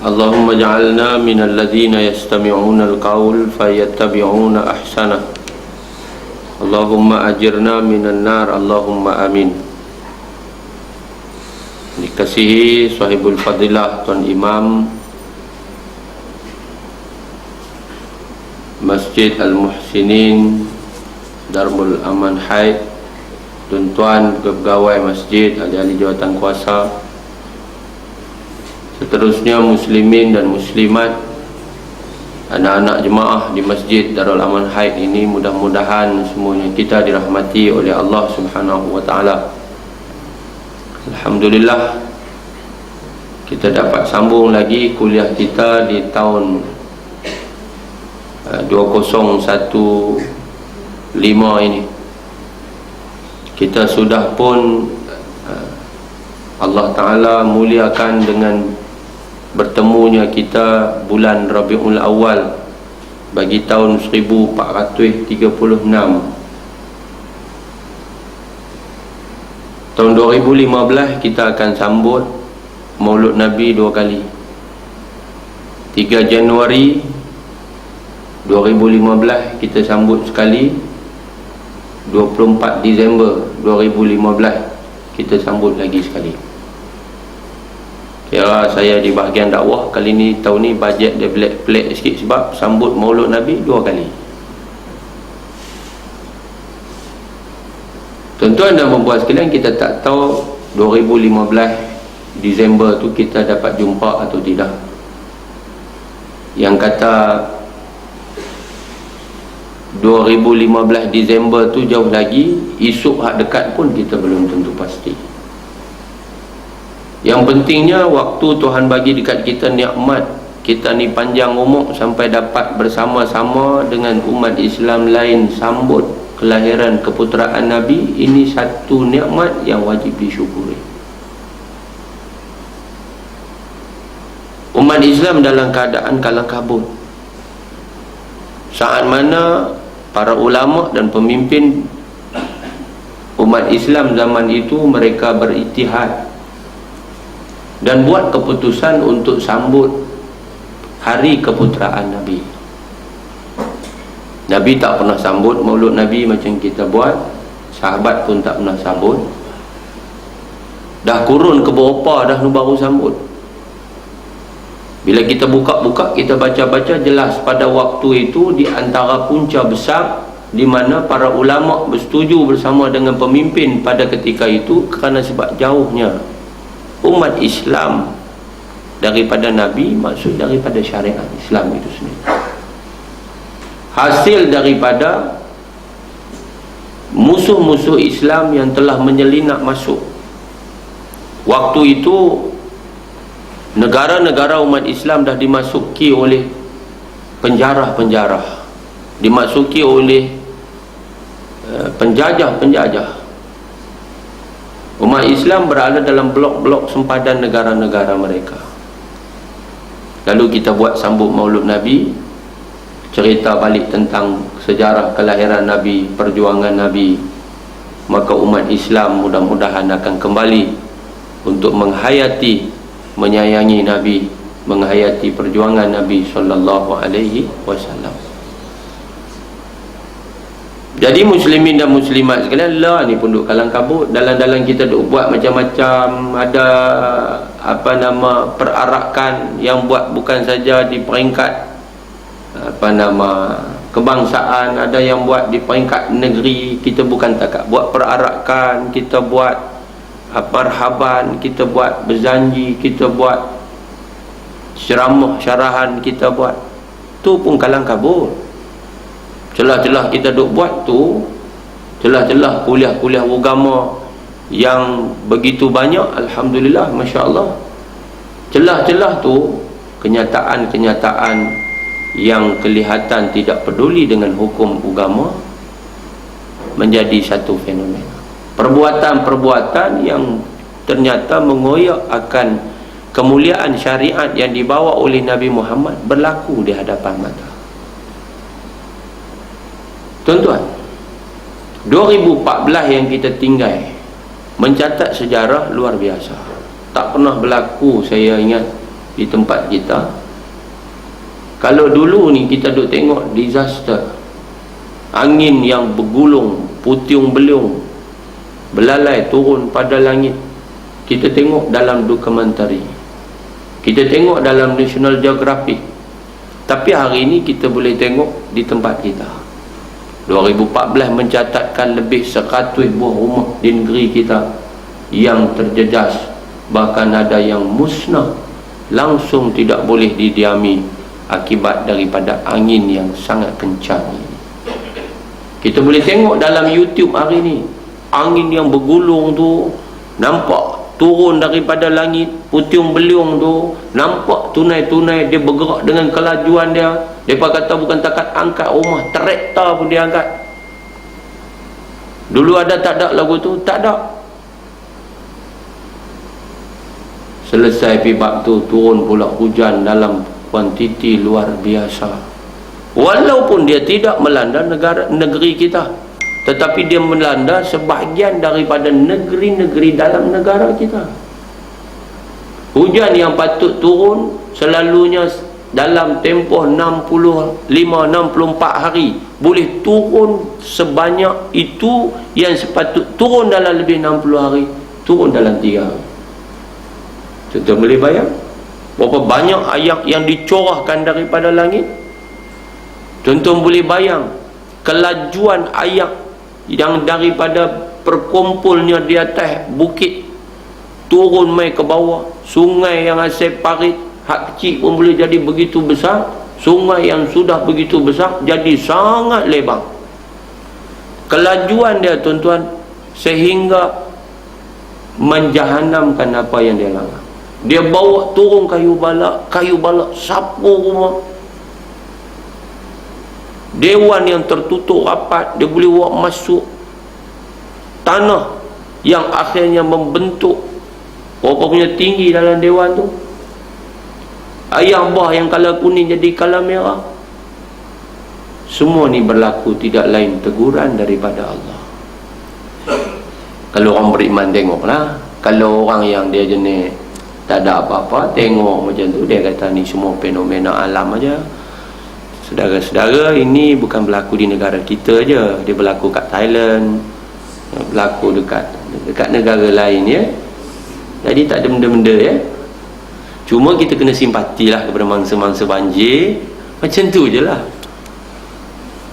Allahumma ja'alna minal ladzina yastami'una al-qaul fayattabi'una ahsana. Allahumma ajirna minan nar. Allahumma amin. Dikasihi sahibul fadilah Tuan Imam Masjid Al-Muhsinin Darul Aman Haid, tuan-tuan pegawai masjid, ahli-ahli jawatan kuasa, seterusnya muslimin dan muslimat, anak-anak jemaah di Masjid Darul Aman Haid ini, mudah-mudahan semuanya kita dirahmati oleh Allah Subhanahu wa taala. Alhamdulillah, kita dapat sambung lagi kuliah kita di tahun 2015 ini. Kita sudah pun Allah Ta'ala muliakan dengan bertemunya kita bulan Rabiul Awal bagi tahun 1436. Tahun 2015 kita akan sambut Maulud Nabi 2 kali. 3 Januari 2015 kita sambut sekali, 24 Disember 2015 kita sambut lagi sekali. Kira saya di bahagian dakwah kali ni, tahun ni bajet dia pelik sikit sebab sambut Maulud Nabi 2 kali. Tuan-tuan dan puan-puan sekalian, kita tak tahu 2015 Disember tu kita dapat jumpa atau tidak. Yang kata 2015 Disember tu jauh lagi, esok hak dekat pun kita belum tentu pasti. Yang pentingnya waktu Tuhan bagi dekat kita nikmat, kita ni panjang umur sampai dapat bersama-sama dengan umat Islam lain sambut kelahiran keputeraan Nabi. Ini satu nikmat yang wajib disyukuri. Umat Islam dalam keadaan kalang kabut. Saat mana para ulama dan pemimpin umat Islam zaman itu mereka berijtihad dan buat keputusan untuk sambut hari keputeraan Nabi. Nabi tak pernah sambut Maulud Nabi macam kita buat, sahabat pun tak pernah sambut. Dah kurun ke berapa dah nu baru sambut. Bila kita buka-buka, kita baca-baca, jelas pada waktu itu di antara punca besar di mana para ulama bersetuju bersama dengan pemimpin pada ketika itu kerana sebab jauhnya umat Islam daripada Nabi, maksud daripada syariat Islam itu sendiri. Hasil daripada musuh-musuh Islam yang telah menyelinap masuk. Waktu itu negara-negara umat Islam dah dimasuki oleh penjarah-penjarah, dimasuki oleh penjajah-penjajah. Umat Islam berada dalam blok-blok sempadan negara-negara mereka. Lalu kita buat sambut Maulud Nabi, cerita balik tentang sejarah kelahiran Nabi, perjuangan Nabi. Maka umat Islam mudah-mudahan akan kembali untuk menghayati, menyayangi Nabi, menghayati perjuangan Nabi sallallahu alaihi wasallam. Jadi muslimin dan muslimat sekalian, lah ni pun duk kalang kabut. Dalam-dalam kita duk buat macam-macam, ada perarakan yang buat bukan saja di peringkat kebangsaan, ada yang buat di peringkat negeri. Kita bukan takat buat perarakan, kita buat marhaban, kita buat berjanji, kita buat ceramah syarahan, kita buat tu pun kalang kabut. Celah-celah kita duk buat tu, celah-celah kuliah-kuliah agama yang begitu banyak, alhamdulillah, masya-Allah. Celah-celah tu kenyataan-kenyataan yang kelihatan tidak peduli dengan hukum agama menjadi satu fenomena. Perbuatan-perbuatan yang ternyata mengoyak akan kemuliaan syariat yang dibawa oleh Nabi Muhammad berlaku di hadapan mata. Tuan-tuan, 2014 yang kita tinggal mencatat sejarah luar biasa. Tak pernah berlaku, saya ingat, di tempat kita. Kalau dulu ni kita duk tengok disaster, angin yang bergulung, puting beliung, belalai turun pada langit, kita tengok dalam dokumentari, kita tengok dalam National Geographic. Tapi hari ini kita boleh tengok di tempat kita. 2014 mencatatkan lebih 100 buah rumah di negeri kita yang terjejas, bahkan ada yang musnah, langsung tidak boleh didiami akibat daripada angin yang sangat kencang ini. Kita boleh tengok dalam YouTube hari ini, angin yang bergulung tu nampak turun daripada langit, puting beliung tu nampak tunai-tunai, dia bergerak dengan kelajuan dia. Mereka kata bukan takat angkat rumah, traktor pun dia angkat. Dulu ada tak ada lagu tu? Tak ada. Selesai pibab tu, turun pula hujan dalam kuantiti luar biasa. Walaupun dia tidak melanda negeri kita, tetapi dia melanda sebahagian daripada negeri-negeri dalam negara kita. Hujan yang patut turun selalunya dalam tempoh 65-64 hari, boleh turun sebanyak itu yang sepatut turun dalam lebih 60 hari, turun dalam 3 hari. Kita boleh bayang berapa banyak ayat yang dicorahkan daripada langit. Tuan-tuan boleh bayang kelajuan ayat yang daripada perkumpulnya di atas bukit turun mai ke bawah. Sungai yang asal parit, hak kecil pun boleh jadi begitu besar. Sungai yang sudah begitu besar jadi sangat lebar. Kelajuan dia tuan-tuan sehingga menjahanamkan apa yang dia langgar. Dia bawa turun kayu balak sapu rumah. Dewan yang tertutup rapat, dia boleh bawa masuk tanah yang akhirnya membentuk berapa punya tinggi dalam dewan tu. Ayam buah yang kala kuning jadi kala merah. Semua ni berlaku tidak lain teguran daripada Allah. Kalau orang beriman tengoklah. Kalau orang yang dia jenis tak ada apa-apa, tengok macam tu, dia kata ni semua fenomena alam aja. Saudara-saudara, ini bukan berlaku di negara kita aja, dia berlaku kat Thailand, berlaku dekat negara lain ya. Jadi tak ada benda-benda ya. Cuma kita kena simpatilah kepada mangsa-mangsa banjir. Macam tu je lah.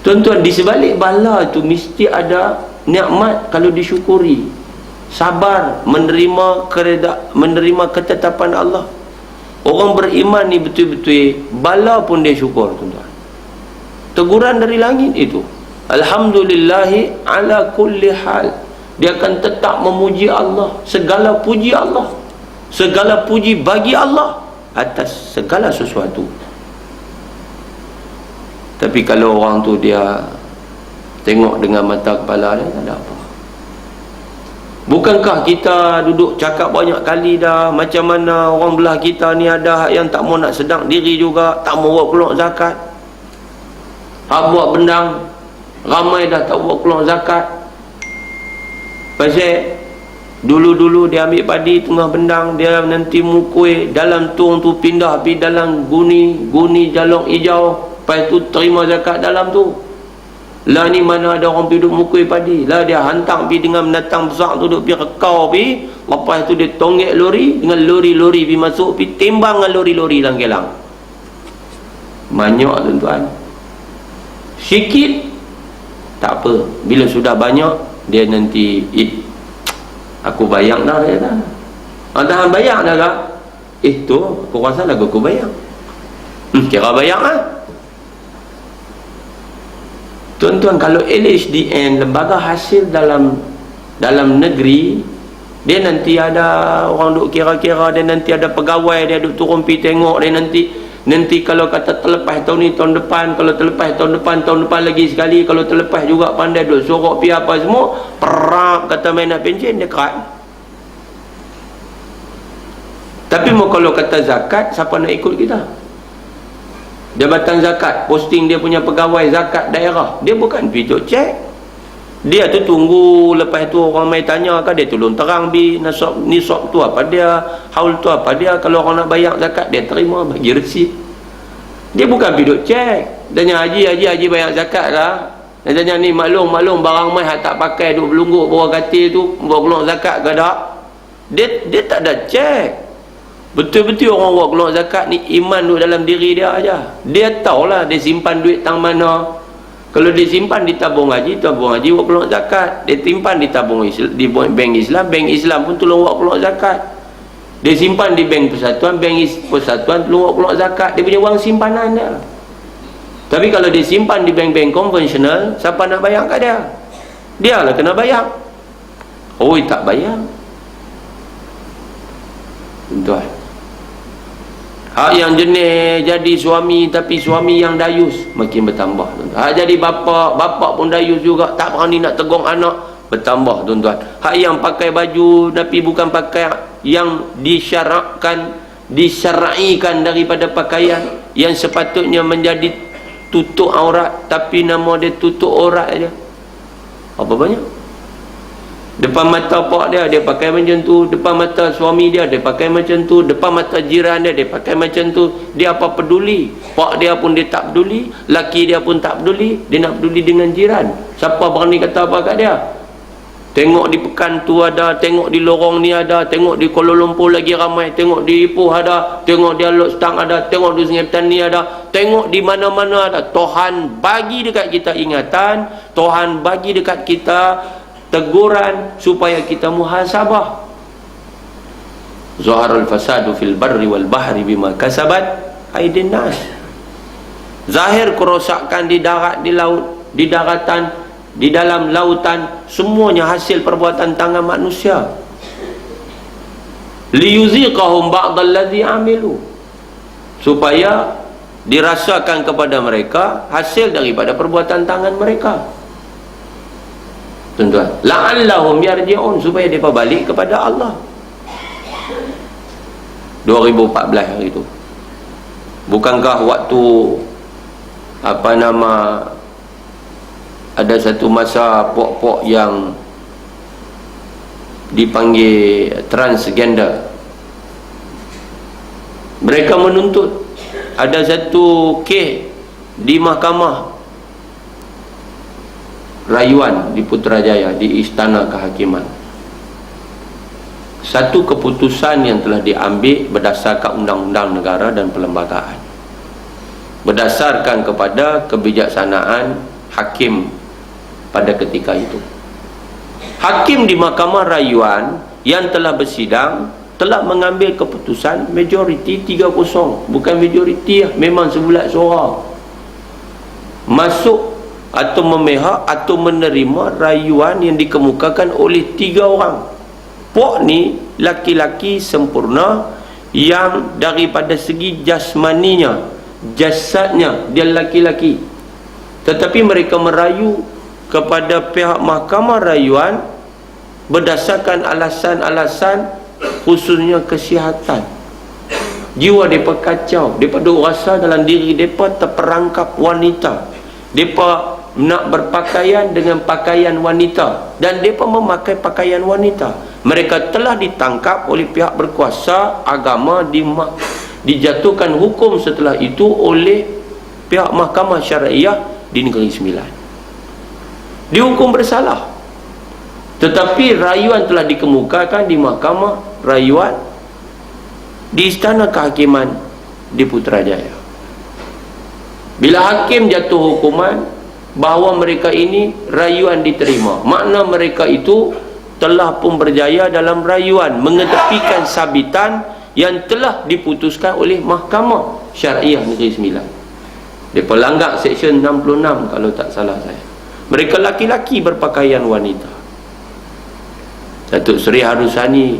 Tuan-tuan, di sebalik bala tu mesti ada nikmat kalau disyukuri. Sabar menerima ketetapan Allah. Orang beriman ni betul-betul bala pun dia syukur tuan-tuan. Teguran dari langit itu, alhamdulillahi ala kulli hal. Dia akan tetap memuji Allah. Segala puji Allah, segala puji bagi Allah atas segala sesuatu. Tapi kalau orang tu dia tengok dengan mata kepala dia, tak ada apa. Bukankah kita duduk cakap banyak kali dah, macam mana orang belah kita ni ada yang tak mau nak sedang diri juga, tak mau buat keluar zakat. Hak buat bendang ramai dah tak buat keluar zakat. Pasal dulu-dulu dia ambil padi tengah bendang, dia nanti mukui dalam tung tu, pindah pergi dalam guni jalong hijau, lepas tu terima zakat dalam tu. Lah ni mana ada orang pergi duduk mukui padi, lah dia hantar pergi dengan binatang besar tu, duduk pergi rekau pergi, lepas tu dia tonggek lori, dengan lori-lori pergi masuk, pergi timbang dengan lori-lori dalam gelang. Banyak tuan-tuan. Sikit tak apa, bila sudah banyak dia nanti aku bayang dah, dia kata. Tahan bayang dah kah? Tu aku rasa lagu aku bayang. Kira bayang lah. Tuan-tuan, kalau LHDN, lembaga hasil dalam negeri, dia nanti ada orang duk kira-kira, dia nanti ada pegawai, dia duk turun pergi tengok, dia nanti kalau kata terlepas tahun ni, tahun depan, kalau terlepas tahun depan lagi sekali, kalau terlepas juga pandai duk sorok pi apa semua, perap kata main nak pencen, dia kerat. Tapi mau kalau kata zakat, siapa nak ikut kita? Jabatan zakat posting dia punya pegawai zakat daerah, dia bukan pergi cek, Dia tu tunggu, lepas tu orang mai tanya kan, dia tolong terang nisab tu apa dia, haul tu apa dia. Kalau orang nak bayar zakat, dia terima, bagi resit. Dia bukan pergi duk cek. Tanya haji bayar zakat lah. Dia tanya ni maklum barang mai hak tak pakai duk belungguk bawah katil tu, buat keluar zakat ke tak? Dia tak ada cek. Betul-betul orang buat keluar zakat ni iman duk dalam diri dia aja. Dia tahulah dia simpan duit tang mana. Kalau dia simpan di tabung haji buat keluar zakat. Dia simpan di tabung Islam, di bank Islam pun tolong buat keluar zakat. Dia simpan di bank persatuan tolong buat keluar zakat. Dia punya wang simpanan dia. Tapi kalau dia simpan di bank-bank konvensional, siapa nak bayar kat dia? Dia lah kena bayar. Tak bayar. Tuan, hak yang jenis jadi suami tapi suami yang dayus makin bertambah. Hak jadi bapa pun dayus juga, tak berani nak tegur anak, bertambah tuan-tuan. Hak yang pakai baju tapi bukan pakai yang disyaraikan daripada pakaian yang sepatutnya menjadi tutup aurat, tapi nama dia tutup aurat aja. Apa banyak? Depan mata pak dia pakai macam tu, depan mata suami dia pakai macam tu, depan mata jiran dia pakai macam tu. Dia apa peduli? Pak dia pun dia tak peduli, laki dia pun tak peduli, dia nak peduli dengan jiran. Siapa berani kata apa kat dia? Tengok di Pekan tu ada, tengok di lorong ni ada, tengok di Kuala Lumpur lagi ramai, tengok di Ipoh ada, tengok di Alok Stang ada, tengok di Sungai Petani ada, tengok di mana-mana ada. Tuhan bagi dekat kita ingatan, Tuhan bagi dekat kita teguran supaya kita muhasabah. Zaharul fasadu fil barri wal bahri bima kasabat aydin nas. Zahir kerosakan di darat, di laut, di daratan, di dalam lautan, semuanya hasil perbuatan tangan manusia. Liyuziqahum ba'dallazi amilu, supaya dirasakan kepada mereka hasil daripada perbuatan tangan mereka. Tuan-tuan, la'allahum yarji'un, supaya mereka balik kepada Allah. 2014 hari itu, bukankah waktu ada satu masa pok-pok yang dipanggil transgender, mereka menuntut, ada satu kes di mahkamah rayuan di Putrajaya, di Istana Kehakiman, satu keputusan yang telah diambil berdasarkan undang-undang negara dan perlembagaan, berdasarkan kepada kebijaksanaan hakim pada ketika itu. Hakim di mahkamah rayuan yang telah bersidang telah mengambil keputusan majoriti 3-0, bukan majoriti, memang sebulat suara, masuk atau memihak atau menerima rayuan yang dikemukakan oleh 3 orang. Pok ni laki-laki sempurna yang daripada segi jasmaninya, jasadnya dia laki-laki, tetapi mereka merayu kepada pihak mahkamah rayuan berdasarkan alasan-alasan khususnya kesihatan. Jiwa mereka kacau, mereka rasa dalam diri mereka terperangkap wanita, mereka nak berpakaian dengan pakaian wanita dan mereka memakai pakaian wanita. Mereka telah ditangkap oleh pihak berkuasa agama, dijatuhkan hukum setelah itu oleh pihak mahkamah syariah di Negeri Sembilan, dihukum bersalah. Tetapi rayuan telah dikemukakan di mahkamah rayuan di Istana Kehakiman di Putrajaya. Bila hakim jatuh hukuman bahawa mereka ini rayuan diterima, makna mereka itu telah pun berjaya dalam rayuan, mengetepikan sabitan yang telah diputuskan oleh Mahkamah Syariah Negeri Sembilan. Dia pelanggar Seksyen 66 kalau tak salah saya. Mereka laki-laki berpakaian wanita. Datuk Seri Harusani,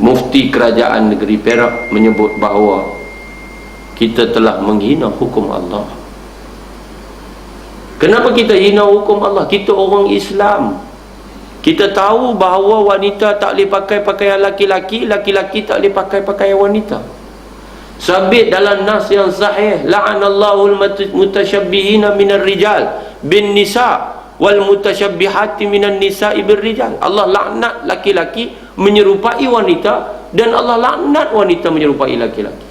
Mufti Kerajaan Negeri Perak, menyebut bahawa kita telah menghina hukum Allah. Kenapa kita hina hukum Allah? Kita orang Islam. Kita tahu bahawa wanita tak boleh pakai pakaian laki-laki, laki-laki tak boleh pakai pakaian wanita. Sabit dalam nas yang sahih, la'anallahu al-mutasyabbihina minar rijal bin nisa wal mutasyabbihati minan nisa'i birrijal. Allah laknat laki-laki menyerupai wanita, dan Allah laknat wanita menyerupai laki-laki.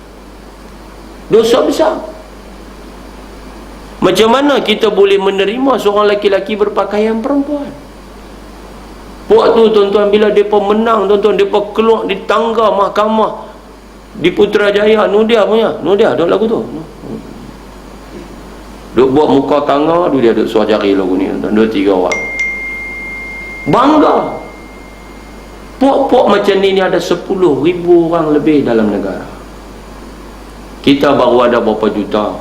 Dosa besar. Macam mana kita boleh menerima seorang laki-laki berpakaian perempuan? Waktu tuan-tuan, bila mereka menang, tuan-tuan, mereka keluar di tangga mahkamah di Putrajaya, Nudia punya, Nudia duk lagu tu, duk buat muka tangga, dia duk suah jari lagu ni, 2-3 orang bangga. Puak-puak macam ni ada 10,000 orang lebih dalam negara. Kita baru ada berapa juta?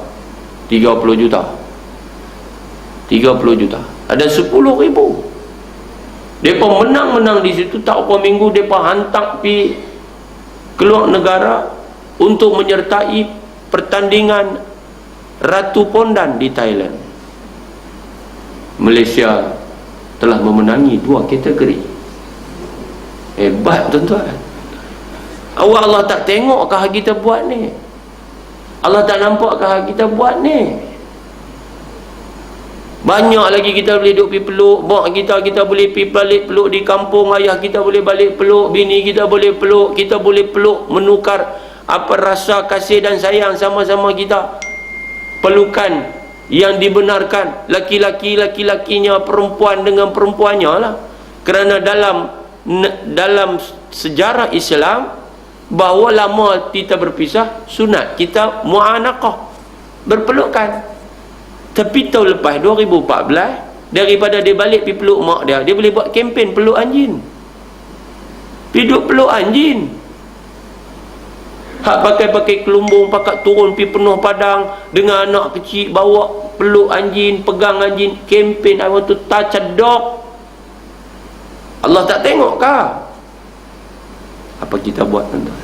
30 juta. 30 juta. Ada 10,000. Mereka menang-menang di situ, tak berapa minggu mereka hantar pi keluar negara untuk menyertai pertandingan Ratu Pondan di Thailand. Malaysia telah memenangi 2 kategori. Hebat tuan-tuan. Awak Allah tak tengok kah kita buat ni? Allah tak nampak kah kita buat ni? Banyak lagi kita boleh duduk pergi peluk mak kita boleh pergi balik peluk di kampung ayah kita, boleh balik peluk bini kita, boleh peluk, kita boleh peluk, menukar apa rasa kasih dan sayang sama-sama kita. Pelukan yang dibenarkan, laki-lakinya, perempuan dengan perempuannya lah. Kerana dalam sejarah Islam, bahawa lama kita berpisah, sunat kita mu'anaqah, berpelukan. Tapi tahun lepas 2014, daripada dia balik pergi peluk mak dia boleh buat kempen peluk anjing. Pergi duduk peluk anjing. Hak pakai kelumbung, pakai turun pergi penuh padang dengan anak kecil, bawa peluk anjing, pegang anjing, kempen I want to touch a dog. Allah tak tengok kah? Apa kita buat tuan-tuan?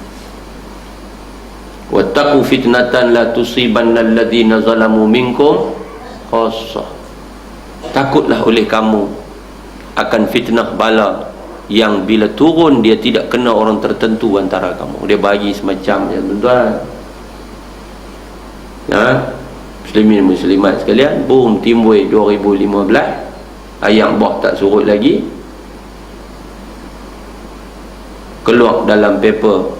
Wattaqu fitnatan la tusibanna alladhina zalamu minkum khassah. Takutlah oleh kamu akan fitnah bala yang bila turun dia tidak kena orang tertentu antara kamu. Dia bagi semacam ya tuan-tuan. Muslimin muslimat sekalian, boom timbul 2015, ayat bah tak surut lagi, keluar dalam paper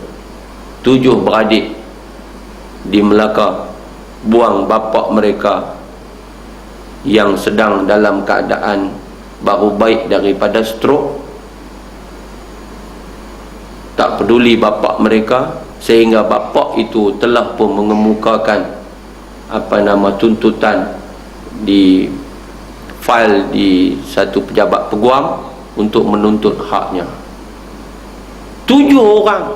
7 beradik di Melaka buang bapa mereka yang sedang dalam keadaan baru baik daripada stroke. Tak peduli bapa mereka, sehingga bapa itu telah pun mengemukakan tuntutan di file di satu pejabat peguam untuk menuntut haknya. 7 orang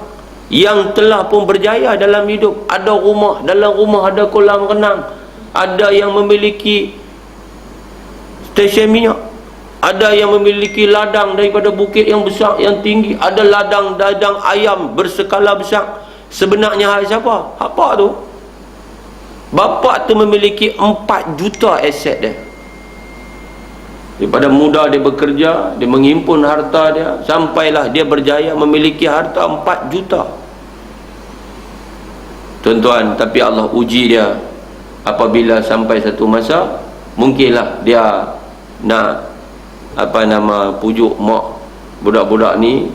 yang telah pun berjaya dalam hidup, ada rumah, dalam rumah ada kolam renang, ada yang memiliki stesen minyak, ada yang memiliki ladang daripada bukit yang besar, yang tinggi, ada ladang ayam berskala besar. Sebenarnya hak siapa? Hak pak tu. Bapa tu memiliki 4 juta aset dia. Daripada muda dia bekerja, dia menghimpun harta dia, sampailah dia berjaya memiliki harta 4 juta. Tuan-tuan, tapi Allah uji dia. Apabila sampai satu masa, mungkinlah dia nak pujuk mak budak-budak ni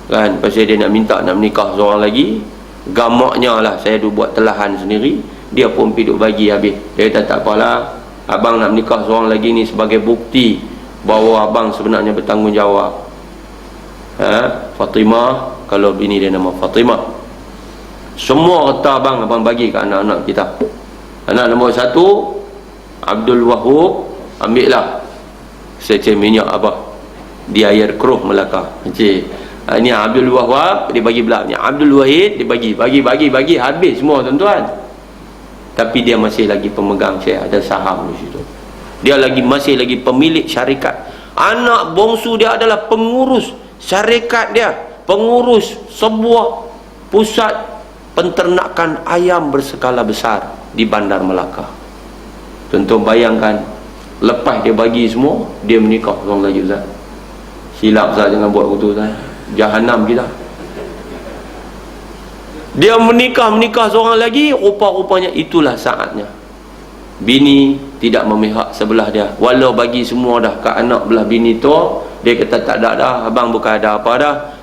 kan, pasal dia nak minta nak menikah seorang lagi. Gamaknya lah saya duk buat telahan sendiri, dia pun pergi duk bagi habis. Dia kata tak apalah, abang nak menikah seorang lagi ni sebagai bukti bahawa abang sebenarnya bertanggungjawab. Fatimah, kalau bini dia nama Fatimah, semua harta abang bagi ke anak-anak kita. Anak nombor 1 Abdul Wahub, ambillah secen minyak abah di air keruh Melaka. Ini Abdul Wahab dia bagi belah, ni Abdul Wahid dia bagi habis semua tuan-tuan. Tapi dia masih lagi pemegang share, ada saham di situ. Dia masih lagi pemilik syarikat. Anak bongsu dia adalah pengurus syarikat dia, pengurus sebuah pusat penternakan ayam berskala besar di Bandar Melaka. Tuan-tuan bayangkan, lepas dia bagi semua, dia menikah seorang lagi Ustaz. Silap Ustaz, jangan buat begitu Ustaz, jahanam kita. Dia menikah seorang lagi, rupa-rupanya itulah saatnya bini tidak memihak sebelah dia. Walau bagi semua dah kat anak belah bini tu, dia kata tak ada dah, abang bukan ada apa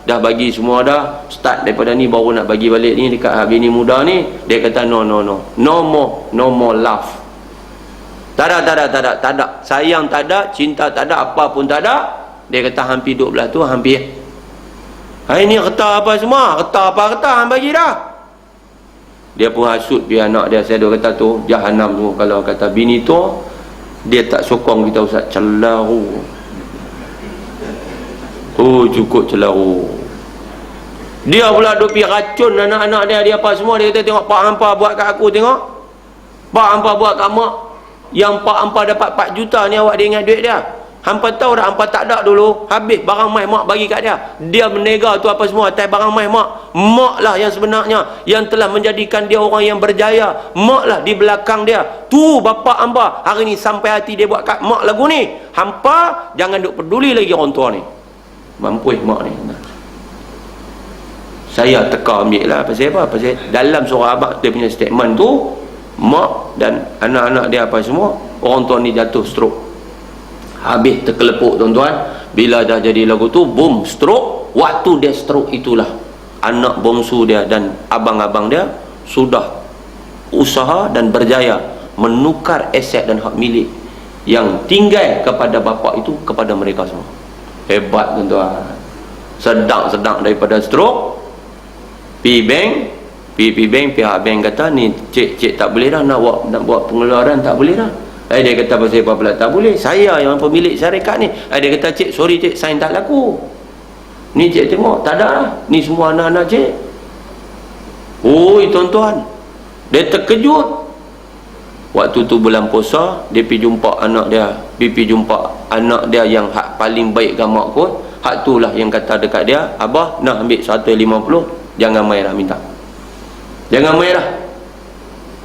dah bagi semua dah, start daripada ni baru nak bagi balik ni dekat bini muda ni. Dia kata no more love. Tak ada, sayang tak ada, cinta tak ada, apa pun tak ada. Dia kata hampir duduk belah tu, hampir hari ni kata apa semua, kata hang bagi dah. Dia pun hasut dia anak dia. Saya kata tu jahanam tu kalau kata bini tu dia tak sokong kita ustaz. Celaru, oh cukup celaru. Dia pula duk pergi racun anak-anak dia apa semua. Dia kata tengok pak hampa buat kat aku, tengok pak hampa buat kat mak. Yang pak hampa dapat 4 juta ni awak dia ingat duit dia. Hampa tahu tak hampa tak ada dulu, habis barang mai mak bagi kat dia. Dia menega tu apa semua atas barang mai mak. Mak lah yang sebenarnya yang telah menjadikan dia orang yang berjaya. Mak lah di belakang dia. Tu bapa hampa hari ni sampai hati dia buat kat mak lagu ni. Hampa jangan duk peduli lagi orang tua ni. Mampus mak ni. Saya teka ambil lah. Pasal apa? Pasal dalam surah Abad dia punya statement tu, mak dan anak-anak dia apa semua, orang tua ni jatuh stroke. Habis terkelepuk tuan-tuan. Bila dah jadi lagu tu, boom, stroke. Waktu dia stroke itulah anak bongsu dia dan abang-abang dia sudah usaha dan berjaya menukar aset dan hak milik yang tinggal kepada bapa itu kepada mereka semua. Hebat tuan-tuan. Sedang daripada stroke, P bank, pihak bank kata ni cik tak boleh dah nak buat pengeluaran, tak boleh dah. Dia kata pasal apa pula tak boleh, saya yang pemilik syarikat ni. Dia kata cik sorry cik, sign tak laku. Ni cik tengok tak ada lah, ni semua anak-anak cik. Oi tuan-tuan, dia terkejut. Waktu tu bulan puasa, dia pergi jumpa anak dia. Dia pergi jumpa anak dia yang hak paling baik gamak kot. Hak tu lah yang kata dekat dia, abah nak ambil 150, jangan main lah minta. Jangan main lah.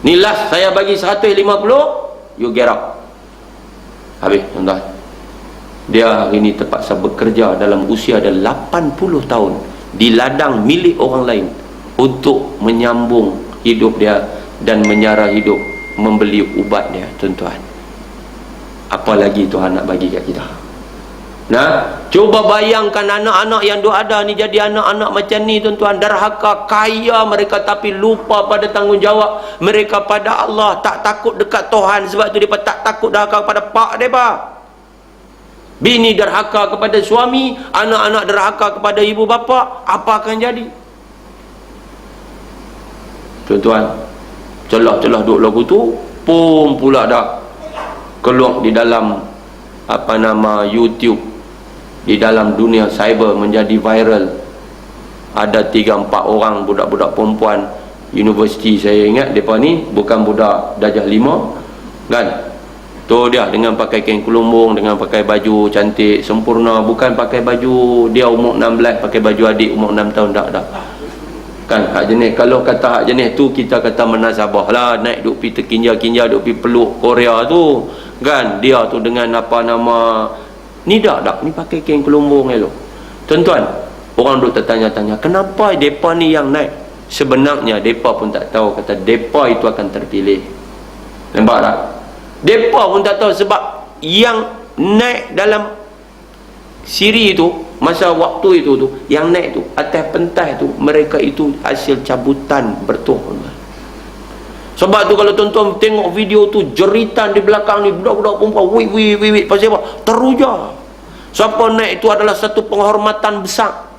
Ni last saya bagi 150, you get out. Habis tuan-tuan. Dia hari ni terpaksa bekerja dalam usia dia 80 tahun di ladang milik orang lain untuk menyambung hidup dia dan menyara hidup, membeli ubat dia tuan-tuan. Apa lagi Tuhan nak bagi kat kita? Nah, cuba bayangkan anak-anak yang duk ada ni jadi anak-anak macam ni tuan-tuan, derhaka, kaya mereka tapi lupa pada tanggungjawab mereka pada Allah, tak takut dekat Tuhan. Sebab tu mereka tak takut derhaka kepada pak mereka. Bini derhaka kepada suami, anak-anak derhaka kepada ibu bapa, apa akan jadi? Tuan-tuan, celah-celah duk lagu tu pun pula dah keluar di dalam apa nama YouTube, di dalam dunia cyber menjadi viral. Ada 3-4 orang budak-budak perempuan universiti, saya ingat mereka ni bukan budak darjah 5 kan, tu dia dengan pakai kain kelumbung, dengan pakai baju cantik sempurna, bukan pakai baju dia umur 16 pakai baju adik umur 6 tahun, tak kan. Hak jenis, kalau kata hak jenis tu kita kata menazabah lah, naik duk pergi terkinja-kinja, duk pergi peluk Korea tu kan. Dia tu dengan apa nama ni, tak ni pakai kain kelumbung elok. Tuan-tuan, orang duk tertanya-tanya kenapa depa ni yang naik. Sebenarnya depa pun tak tahu kata depa itu akan terpilih. Nampak tak? Depa pun tak tahu sebab yang naik dalam siri itu, masa waktu itu tu, yang naik tu atas pentas tu, mereka itu hasil cabutan bertuah. Sebab tu kalau tuan-tuan tengok video tu, jeritan di belakang ni budak-budak perempuan wih pasal apa? Teruja. Siapa naik itu adalah satu penghormatan besar.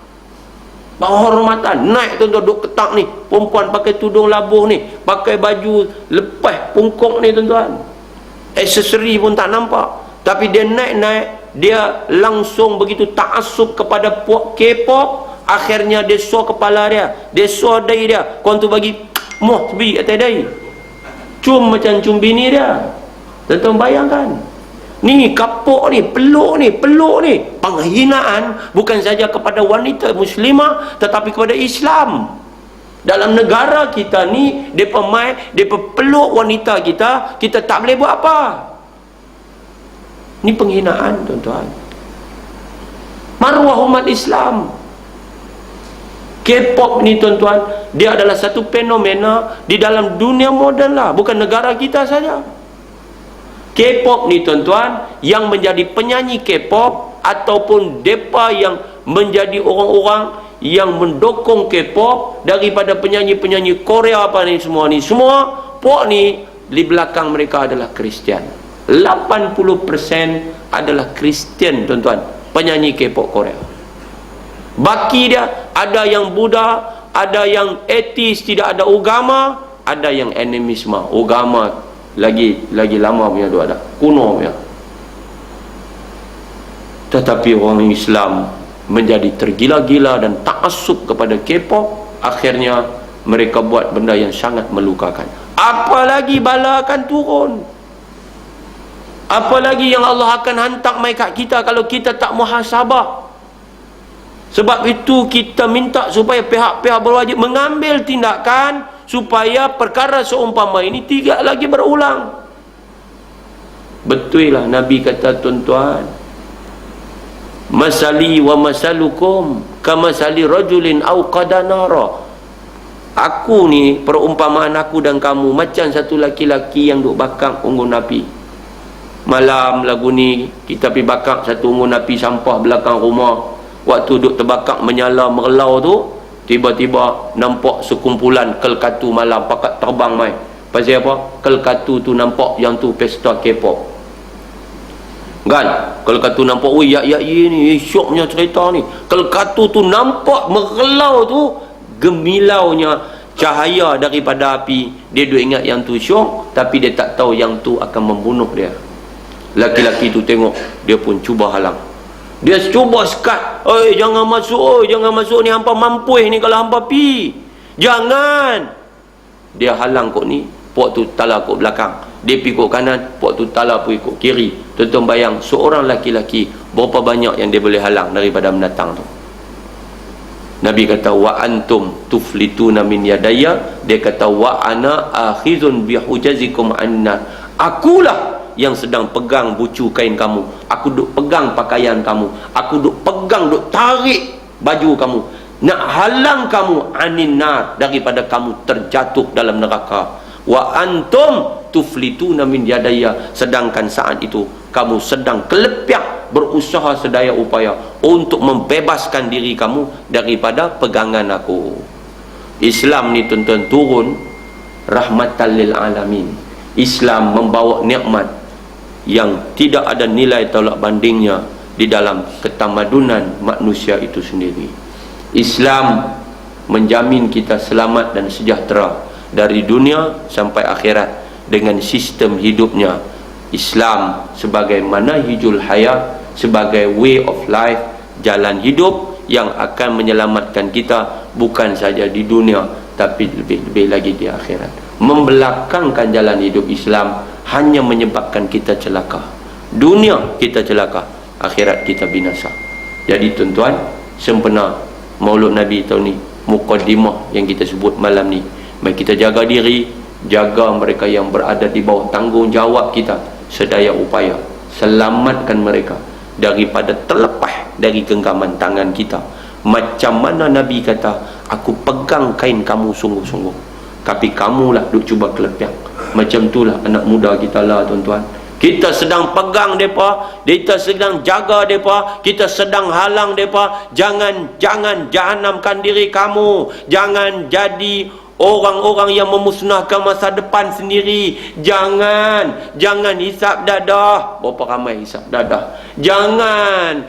Penghormatan naik tuan-tuan, duk ketak ni, perempuan pakai tudung labuh ni, pakai baju lepas pungkuk ni tuan-tuan, aksesori pun tak nampak, tapi dia naik, dia langsung begitu ta'assub kepada K-pop. Akhirnya dia suar kepala dia, dia suar dahi dia, kau tu bagi moh tebi atas dahi, cum macam cum bini dia. Tuan-tuan bayangkan, ni kapok ni, peluk ni, penghinaan bukan saja kepada wanita muslimah tetapi kepada Islam. Dalam negara kita ni, depa peluk wanita kita, kita tak boleh buat apa. Ni penghinaan tuan-tuan. Maruah umat Islam. K-pop ni tuan-tuan, dia adalah satu fenomena di dalam dunia moden lah, bukan negara kita saja. K-pop ni tuan-tuan, yang menjadi penyanyi K-pop ataupun depa yang menjadi orang-orang yang mendukung K-pop daripada penyanyi-penyanyi Korea apa ni semua pok ni di belakang mereka adalah Kristian. 80% adalah Kristian tuan-tuan, penyanyi K-pop Korea. Baki dia ada yang Buddha, ada yang etis, tidak ada agama, ada yang animisme, agama lagi lama punya tu ada, kuno punya. Tetapi orang Islam menjadi tergila-gila dan ta'assub kepada K-pop, akhirnya mereka buat benda yang sangat melukakan. Apalagi bala akan turun, apalagi yang Allah akan hantar mai kat kita kalau kita tak muhasabah. Sebab itu kita minta supaya pihak-pihak berwajib mengambil tindakan supaya perkara seumpama ini tidak lagi berulang. Betul lah Nabi kata tuan-tuan, masali wa masalukum kamasali rajulin awqada nara. Aku ni, perumpamaan aku dan kamu macam satu laki-laki yang duk bakar unggun api. Malam lagu ni kita pergi bakar satu unggun api sampah belakang rumah. Waktu duk terbakar menyala merelau tu, tiba-tiba nampak sekumpulan kelkatu malam pakat terbang mai. Pasal apa? Kelkatu tu nampak yang tu pesta K-pop. Kan? Kelkatu nampak, oi ya ni syoknya cerita ni. Kelkatu tu nampak merelau tu, gemilaunya cahaya daripada api. Dia duk ingat yang tu syok, tapi dia tak tahu yang tu akan membunuh dia. Laki-laki tu tengok, dia pun cuba halang. Dia cuba sekat, oi jangan masuk ni, hampa mampu ni kalau hampa pi. Jangan. Dia halang kok ni, pok tu tala kok belakang. Dia pi kok kanan, pok tu tala pi kok kiri. Tuan-tuan bayang, seorang laki-laki berapa banyak yang dia boleh halang daripada mendatang tu. Nabi kata wa antum tuflituna min yadayya, dia kata wa ana akhizun bihujazikum anna. Akulah yang sedang pegang bucu kain kamu, aku duk pegang pakaian kamu, aku duk pegang, duk tarik baju kamu, nak halang kamu anin nar, daripada kamu terjatuh dalam neraka. Wa antum tuflituna min yadayya, sedangkan saat itu kamu sedang kelepiak berusaha sedaya upaya untuk membebaskan diri kamu daripada pegangan aku. Islam ni tuan-tuan turun rahmatan lil alamin. Islam membawa nikmat yang tidak ada nilai tolak bandingnya di dalam ketamadunan manusia itu sendiri. Islam menjamin kita selamat dan sejahtera dari dunia sampai akhirat dengan sistem hidupnya. Islam sebagai manhajul hayat, sebagai way of life, jalan hidup yang akan menyelamatkan kita bukan saja di dunia tapi lebih-lebih lagi di akhirat. Membelakangkan jalan hidup Islam hanya menyebabkan kita celaka. Dunia kita celaka, akhirat kita binasa. Jadi tuan-tuan, sempena Maulud Nabi tahun ni, mukaddimah yang kita sebut malam ni, mari kita jaga diri, jaga mereka yang berada di bawah tanggungjawab kita, sedaya upaya selamatkan mereka daripada terlepas dari genggaman tangan kita. Macam mana Nabi kata, aku pegang kain kamu sungguh-sungguh, tapi kamulah duk cuba kelepiak. Macam itulah anak muda kita lah tuan-tuan. Kita sedang pegang mereka, kita sedang jaga mereka, kita sedang halang mereka. Jangan jahanamkan diri kamu. Jangan jadi orang-orang yang memusnahkan masa depan sendiri. Jangan hisap dadah. Berapa ramai hisap dadah? Jangan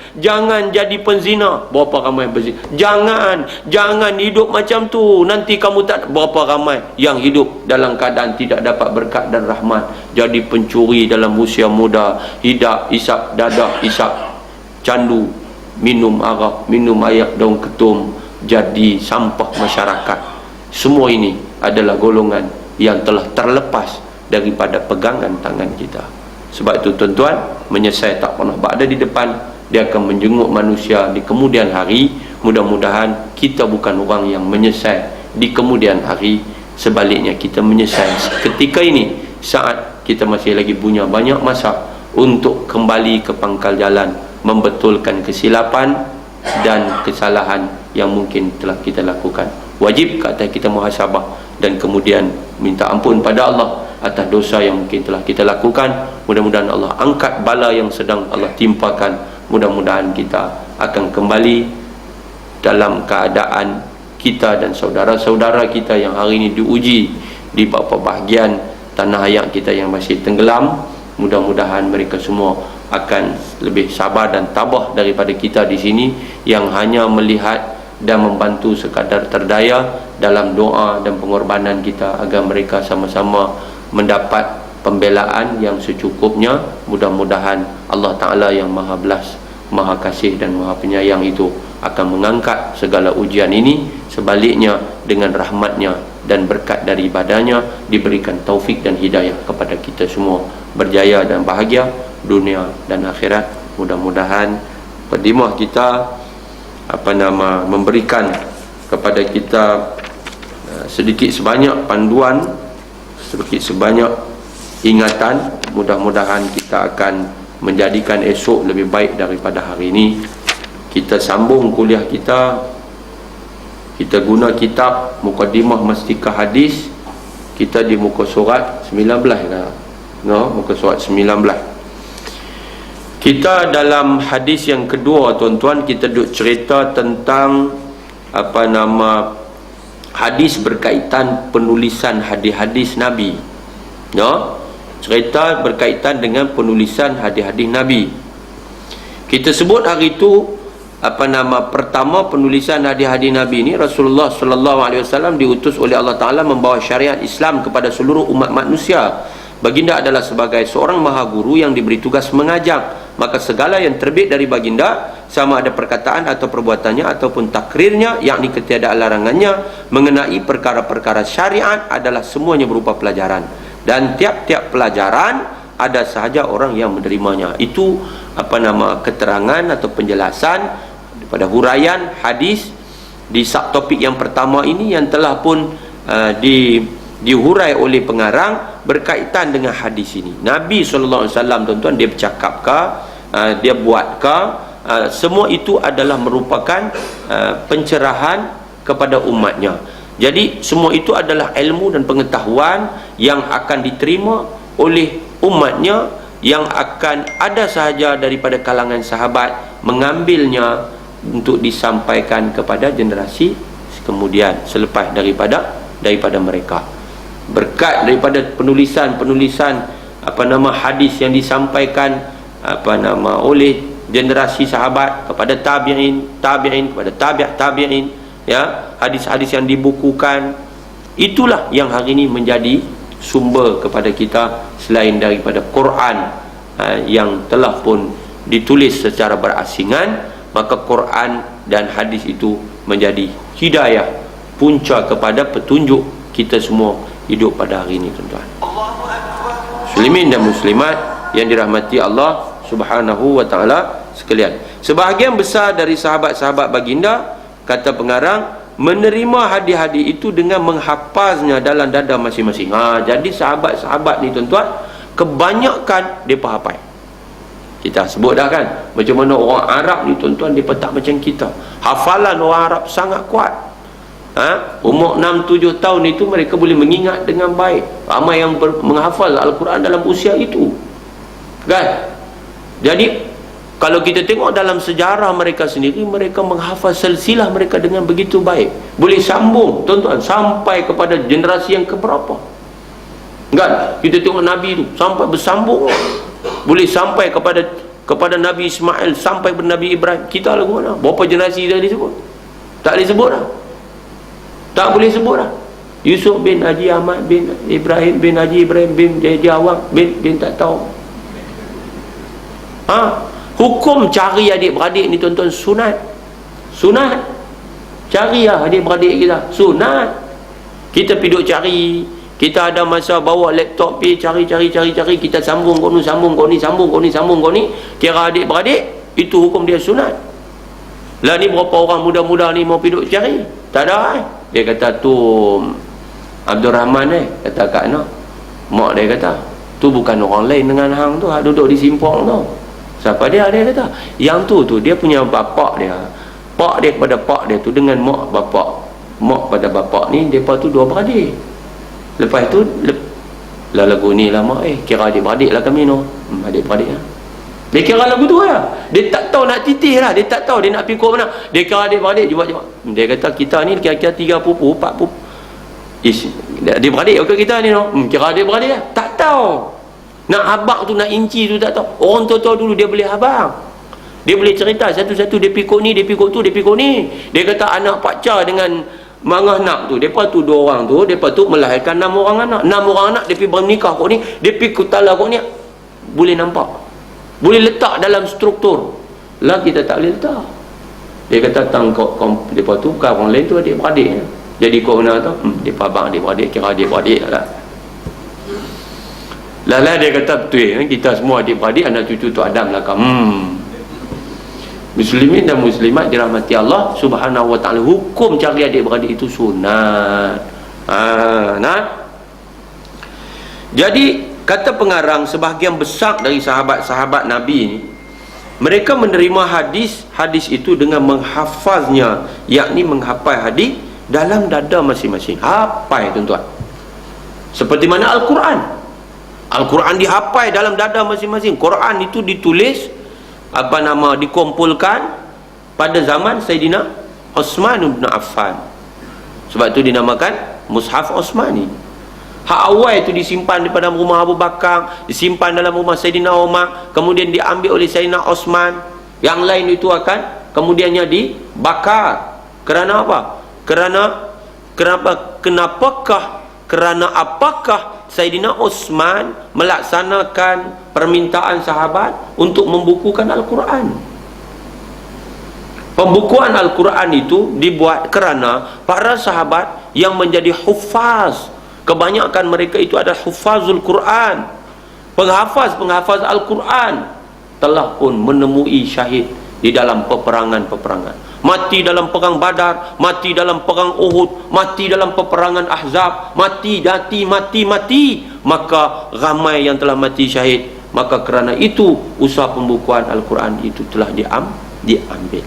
jadi penzina. Berapa ramai berzina? Jangan hidup macam tu. Nanti kamu tak. Berapa ramai yang hidup dalam keadaan tidak dapat berkat dan rahmat, jadi pencuri dalam usia muda, hisap dadah, hisap candu, minum arak, minum air daun ketum, jadi sampah masyarakat. Semua ini adalah golongan yang telah terlepas daripada pegangan tangan kita. Sebab itu tuan-tuan, menyesal tak pernah berada di depan, dia akan menjenguk manusia di kemudian hari. Mudah-mudahan kita bukan orang yang menyesal di kemudian hari. Sebaliknya kita menyesal ketika ini, saat kita masih lagi punya banyak masa untuk kembali ke pangkal jalan, membetulkan kesilapan dan kesalahan yang mungkin telah kita lakukan. Wajib kata kita muhasabah dan kemudian minta ampun pada Allah atas dosa yang mungkin telah kita lakukan. Mudah-mudahan Allah angkat bala yang sedang Allah timpakan. Mudah-mudahan kita akan kembali dalam keadaan kita dan saudara-saudara kita yang hari ini diuji di beberapa bahagian tanah air kita yang masih tenggelam. Mudah-mudahan mereka semua akan lebih sabar dan tabah daripada kita di sini yang hanya melihat dan membantu sekadar terdaya dalam doa dan pengorbanan kita agar mereka sama-sama mendapat pembelaan yang secukupnya. Mudah-mudahan Allah Ta'ala yang Maha Belas, Maha Kasih dan Maha Penyayang itu akan mengangkat segala ujian ini. Sebaliknya dengan rahmatnya dan berkat daripadanya diberikan taufik dan hidayah kepada kita semua, berjaya dan bahagia dunia dan akhirat. Mudah-mudahan pedimah kita memberikan kepada kita sedikit sebanyak panduan, sedikit sebanyak ingatan. Mudah-mudahan kita akan menjadikan esok lebih baik daripada hari ini. Kita sambung kuliah kita. Kita guna kitab Muqaddimah Mastikah Hadis. Kita di muka surat 19 kan? Muka surat 19. Kita dalam hadis yang kedua, tuan-tuan, kita duk cerita tentang hadis berkaitan penulisan hadis-hadis Nabi. Cerita berkaitan dengan penulisan hadis-hadis Nabi. Kita sebut hari itu pertama penulisan hadis-hadis Nabi ini, Rasulullah sallallahu alaihi wasallam diutus oleh Allah Taala membawa syariat Islam kepada seluruh umat manusia. Baginda adalah sebagai seorang maha guru yang diberi tugas mengajar. Maka segala yang terbit dari baginda, sama ada perkataan atau perbuatannya ataupun takrirnya, yakni ketiadaan larangannya mengenai perkara-perkara syariat, adalah semuanya berupa pelajaran. Dan tiap-tiap pelajaran ada sahaja orang yang menerimanya. Itu keterangan atau penjelasan pada huraian hadis di subtopik yang pertama ini yang telah pun dihurai oleh pengarang berkaitan dengan hadis ini. Nabi SAW, tuan-tuan, dia bercakapkah, dia buatkah, semua itu adalah merupakan pencerahan kepada umatnya. Jadi semua itu adalah ilmu dan pengetahuan yang akan diterima oleh umatnya, yang akan ada sahaja daripada kalangan sahabat mengambilnya untuk disampaikan kepada generasi kemudian selepas daripada mereka. Berkat daripada penulisan hadis yang disampaikan oleh generasi sahabat kepada tabi'in kepada tabi'in, ya, hadis-hadis yang dibukukan, itulah yang hari ini menjadi sumber kepada kita selain daripada Quran yang telah pun ditulis secara berasingan. Maka Quran dan hadis itu menjadi hidayah, punca kepada petunjuk kita semua hidup pada hari ini, tuan-tuan. Muslimin dan muslimat yang dirahmati Allah Subhanahu wa ta'ala sekalian, sebahagian besar dari sahabat-sahabat baginda, kata pengarang, menerima hadis-hadis itu dengan menghafaznya dalam dada masing-masing. Jadi sahabat-sahabat ni, tuan-tuan, kebanyakan mereka hafal. Kita sebut dah kan, macam mana orang Arab ni, tuan-tuan, mereka tak macam kita. Hafalan orang Arab sangat kuat. Umur 6-7 tahun itu mereka boleh mengingat dengan baik. Ramai yang menghafal Al-Quran dalam usia itu, kan? Jadi kalau kita tengok dalam sejarah mereka sendiri, mereka menghafal silsilah mereka dengan begitu baik. Boleh sambung, tuan-tuan, sampai kepada generasi yang keberapa, kan? Kita tengok Nabi itu sampai bersambung, boleh sampai kepada Nabi Ismail, sampai kepada Nabi Ibrahim. Kita lagu mana? Berapa generasi dah disebut? Tak boleh sebut dah. Tak boleh sebut dah. Yusuf bin Haji Ahmad bin Ibrahim bin Haji Ibrahim bin Haji Awang bin tak tahu. Hukum cari adik-beradik ni, tuan-tuan, sunat. Cari lah adik-beradik kita, sunat. Kita piduk cari, kita ada masa bawa laptop pergi cari, kita sambung kau ni, sambung kau ni. Kira adik-beradik, itu hukum dia sunat. Lah ni berapa orang muda-muda ni mau piduk cari? Tak ada. Dia kata tu Abdul Rahman kata Kak Ana, mak dia kata tu bukan orang lain dengan hang tu, duduk di simpang tu. Siapa dia? Dia kata yang tu dia punya bapak dia. Pak dia kepada pak dia tu dengan mak bapak. Mak pada bapak ni, mereka tu dua beradik. Lepas tu Lah lagu ni lama, kira adik-beradik lah kami no. Adik-beradik lah. Dia kira lagu tu lah. Dia tak tahu nak titih lah. Dia tak tahu dia nak pikuk mana. Dia kira adik-beradik jawab. Dia kata kita ni kira-kira 3 pupu, 4 pupu. Adik-beradik ke kita ni no. Kira adik-beradik lah. Tak tahu. Nak habak tu, nak inci tu tak tahu. Orang tua-tua dulu dia boleh habak. Dia boleh cerita satu-satu, dia pikuk ni, dia pikuk tu, dia pikuk ni. Dia kata anak pakcah dengan mangah nak tu, depa tu 2 orang tu, depa tu melahirkan 6 orang anak. 6 orang anak dia pergi bernikah kok ni, dia pikuk tala kok ni. Boleh nampak. Boleh letak dalam struktur. Lah kita tak boleh letak. Dia kata tangkap depa tu bukan orang lain tu adik-beradik. Jadi kau nak tahu, depa abang adik-beradik, kira adik-beradik lah. Lah dia kata betul, kita semua adik-beradik, anak cucu tu Adam lah kamu. Muslimin dan muslimat dirahmati Allah Subhanahu wa taala, hukum cari adik-beradik itu sunat. Jadi kata pengarang, sebahagian besar dari sahabat-sahabat Nabi ini, mereka menerima hadis itu dengan menghafaznya, yakni menghafal hadis dalam dada masing-masing. Hafal tuan-tuan. Seperti mana Al-Quran. Al-Quran dihafal dalam dada masing-masing. Quran itu ditulis dikumpulkan pada zaman Sayyidina Uthman bin Affan. Sebab itu dinamakan Mushaf Uthmani. Hak awal itu disimpan daripada rumah Abu Bakar, disimpan dalam rumah Sayyidina Umar, kemudian diambil oleh Sayyidina Uthman. Yang lain itu akan kemudiannya dibakar. Kerana apa? Kerana apakah Sayyidina Uthman melaksanakan permintaan sahabat untuk membukukan Al-Quran. Pembukuan Al-Quran itu dibuat kerana para sahabat yang menjadi hufaz, kebanyakan mereka itu adalah hufazul Quran, penghafaz Al-Quran, telah pun menemui syahid di dalam peperangan-peperangan. Mati dalam perang Badar, mati dalam perang Uhud, mati dalam peperangan Ahzab, mati. Maka ramai yang telah mati syahid. Maka kerana itu usaha pembukuan Al-Quran itu telah diambil.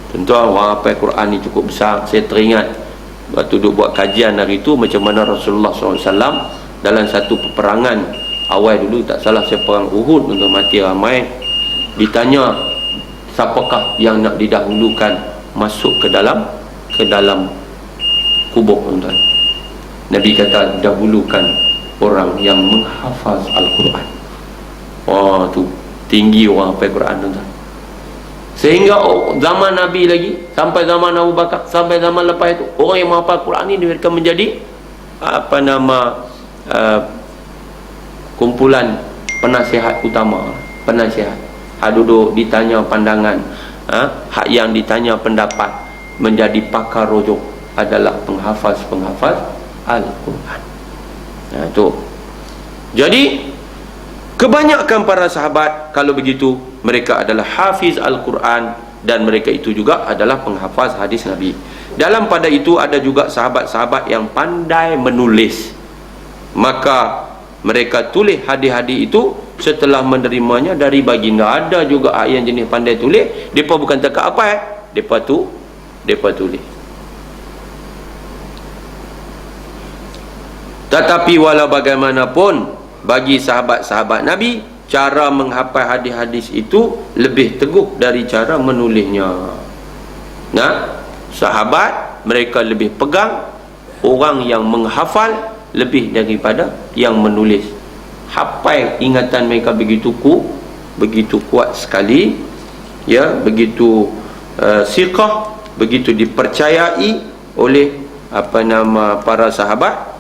Tentu orang hafal Quran ni cukup besar. Saya teringat waktu duduk buat kajian hari itu, macam mana Rasulullah SAW dalam satu peperangan awal dulu, tak salah saya perang Uhud, untuk mati ramai. Ditanya siapakah yang nak didahulukan masuk ke dalam kubur, tuan-tuan. Nabi kata dahulukan orang yang menghafaz Al-Quran. Oh, tu tinggi orang hafal Quran, tuan-tuan. Sehingga zaman Nabi lagi, sampai zaman Abu Bakar, sampai zaman lepas itu, orang yang menghafal Quran ini mereka menjadi kumpulan penasihat utama. Penasihat hak duduk ditanya pandangan, hak yang ditanya pendapat, menjadi pakar rujuk adalah penghafaz Al-Quran. Tu. Jadi kebanyakan para sahabat kalau begitu mereka adalah hafiz Al-Quran, dan mereka itu juga adalah penghafaz hadis Nabi. Dalam pada itu ada juga sahabat-sahabat yang pandai menulis, maka mereka tulis hadis-hadis itu setelah menerimanya dari baginda. Ada juga yang jenis pandai tulis, mereka bukan tekak apa, mereka tulis. Tetapi walau bagaimanapun, bagi sahabat-sahabat Nabi, cara menghafal hadis-hadis itu lebih teguh dari cara menulisnya. Sahabat mereka lebih pegang orang yang menghafal lebih daripada yang menulis. Hafal ingatan mereka begitu kuat sekali, ya, begitu siqah, begitu dipercayai oleh para sahabat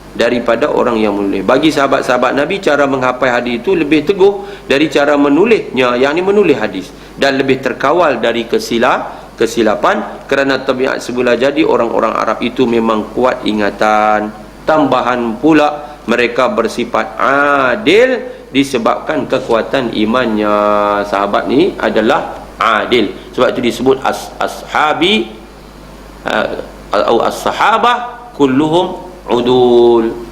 daripada orang yang menulis. Bagi sahabat-sahabat Nabi, cara menghafal hadis itu lebih teguh dari cara menulisnya, yang ini menulis hadis, dan lebih terkawal dari kesilapan, kerana tabiat semula jadi orang-orang Arab itu memang kuat ingatan. Tambahan pula mereka bersifat adil disebabkan kekuatan imannya. Sahabat ni adalah adil, sebab itu disebut ashabi atau as-sahabah kulluhum udul.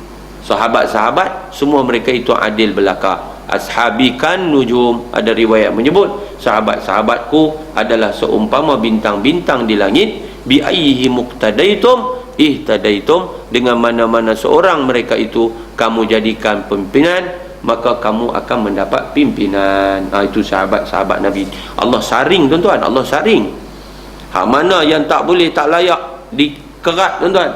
Sahabat-sahabat semua mereka itu adil belaka. Ashabi kan nujum, ada riwayat menyebut sahabat-sahabatku adalah seumpama bintang-bintang di langit. Bi ayyihi muqtadaitum ihtadaitum, dengan mana-mana seorang mereka itu kamu jadikan pimpinan, maka kamu akan mendapat pimpinan. Itu sahabat-sahabat Nabi. Allah saring tuan-tuan, Allah saring. Hak mana yang tak boleh, tak layak dikerat tuan-tuan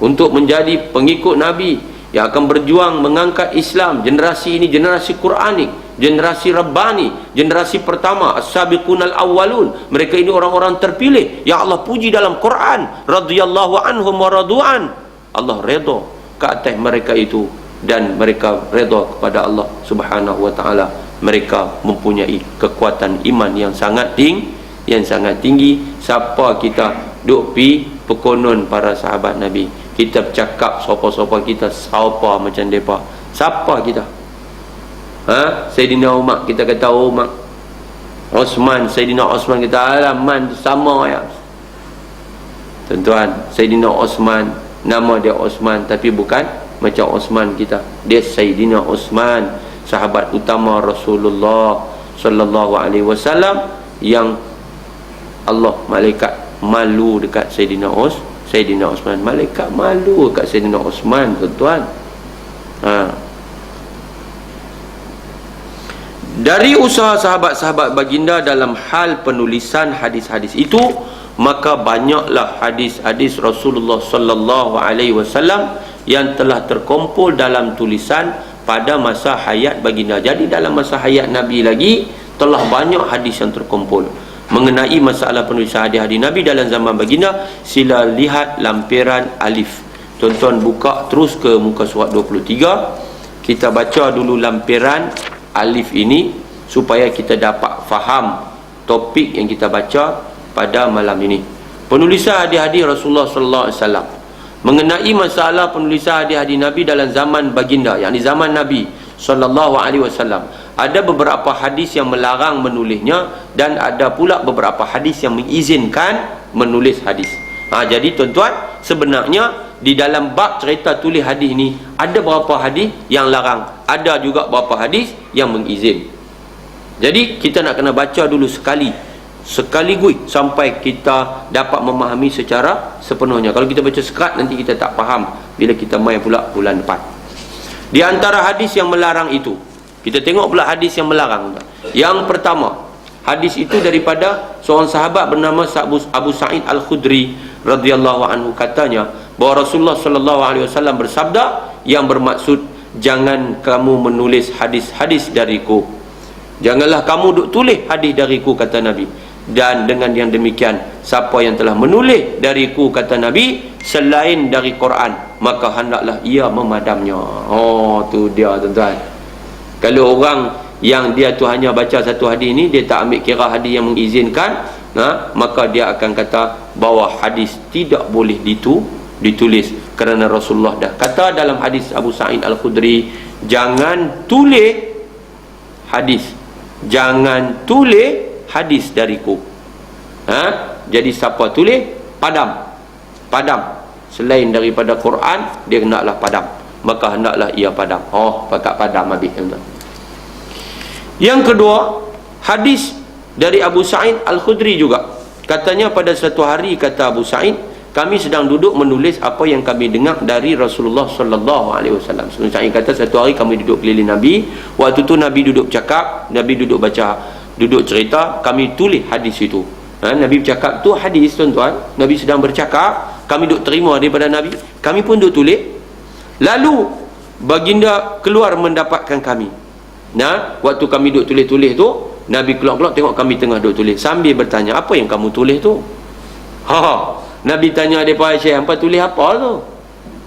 untuk menjadi pengikut Nabi yang akan berjuang mengangkat Islam. Generasi ini generasi Quranik, generasi Rabbani, generasi pertama, as-sabiqunal awwalun. Mereka ini orang-orang terpilih yang Allah puji dalam Quran, radhiyallahu anhum wa radu'an. Allah redha ke atas mereka itu, dan mereka redha kepada Allah Subhanahu wa taala. Mereka mempunyai kekuatan iman yang sangat tinggi. Siapa kita duk pi pekonon para sahabat Nabi, kita bercakap siapa-siapa kita siapa macam depa, siapa kita? Sayyidina Umar, kita kata Umar. Osman, Sayyidina Osman, kita alaman sama ya. Tuan-tuan, Sayyidina Osman, nama dia Osman tapi bukan macam Osman kita. Dia Sayyidina Osman, sahabat utama Rasulullah sallallahu alaihi wasallam, yang Allah, malaikat malu dekat Sayyidina Osman. Malaikat malu dekat Sayyidina Osman, tuan-tuan. Dari usaha sahabat-sahabat baginda dalam hal penulisan hadis-hadis itu, maka banyaklah hadis-hadis Rasulullah sallallahu alaihi wasallam yang telah terkumpul dalam tulisan pada masa hayat baginda. Jadi dalam masa hayat Nabi lagi telah banyak hadis yang terkumpul mengenai masalah penulisan hadis-hadis Nabi dalam zaman baginda. Sila lihat lampiran alif. Tuan-tuan buka terus ke muka surat 23. Kita baca dulu lampiran alif ini supaya kita dapat faham topik yang kita baca pada malam ini. Penulisan hadis-hadis Rasulullah sallallahu alaihi wasallam. Mengenai masalah penulisan hadis-hadis Nabi dalam zaman baginda, yakni zaman Nabi sallallahu alaihi wasallam, ada beberapa hadis yang melarang menulisnya dan ada pula beberapa hadis yang mengizinkan menulis hadis. Jadi tuan-tuan, sebenarnya di dalam bab cerita tulis hadis ni ada berapa hadis yang larang, ada juga berapa hadis yang mengizin. Jadi kita nak kena baca dulu sekaligus sampai kita dapat memahami secara sepenuhnya. Kalau kita baca sekat, nanti kita tak faham bila kita main pula bulan depan. Di antara hadis yang melarang itu, kita tengok pula hadis yang melarang. Yang pertama, hadis itu daripada seorang sahabat bernama Abu Sa'id Al-Khudri radhiyallahu anhu. Katanya bahawa Rasulullah sallallahu alaihi wasallam bersabda yang bermaksud, jangan kamu menulis hadis-hadis dariku. Janganlah kamu duk tulis hadis dariku, kata Nabi. Dan dengan yang demikian, siapa yang telah menulis dariku, kata Nabi, selain dari Quran, maka hendaklah ia memadamnya. Tu dia tuan-tuan. Kalau orang yang dia tu hanya baca satu hadis ni, dia tak ambil kira hadis yang mengizinkan, maka dia akan kata bahawa hadis tidak boleh ditulis, kerana Rasulullah dah kata dalam hadis Abu Sa'id Al-Khudri, jangan tulis hadis dariku. Jadi siapa tulis, padam selain daripada Quran, dia hendaklah padam, maka hendaklah ia padam. Pakat padam habis. Yang kedua, hadis dari Abu Sa'id Al-Khudri juga. Katanya pada suatu hari, kata Abu Sa'id, kami sedang duduk menulis apa yang kami dengar dari Rasulullah sallallahu alaihi wasallam. Sa'id kata, satu hari kami duduk keliling Nabi. Waktu tu Nabi duduk cakap, Nabi duduk baca, duduk cerita, kami tulis hadis itu. Nabi bercakap tu hadis, tuan-tuan. Nabi sedang bercakap, kami duduk terima daripada Nabi, kami pun duduk tulis. Lalu baginda keluar mendapatkan kami. Waktu kami duduk tulis-tulis tu, Nabi keluar tengok kami tengah duduk tulis, sambil bertanya, apa yang kamu tulis tu? Nabi tanya depa, Syekh, hampa tulis apa tu?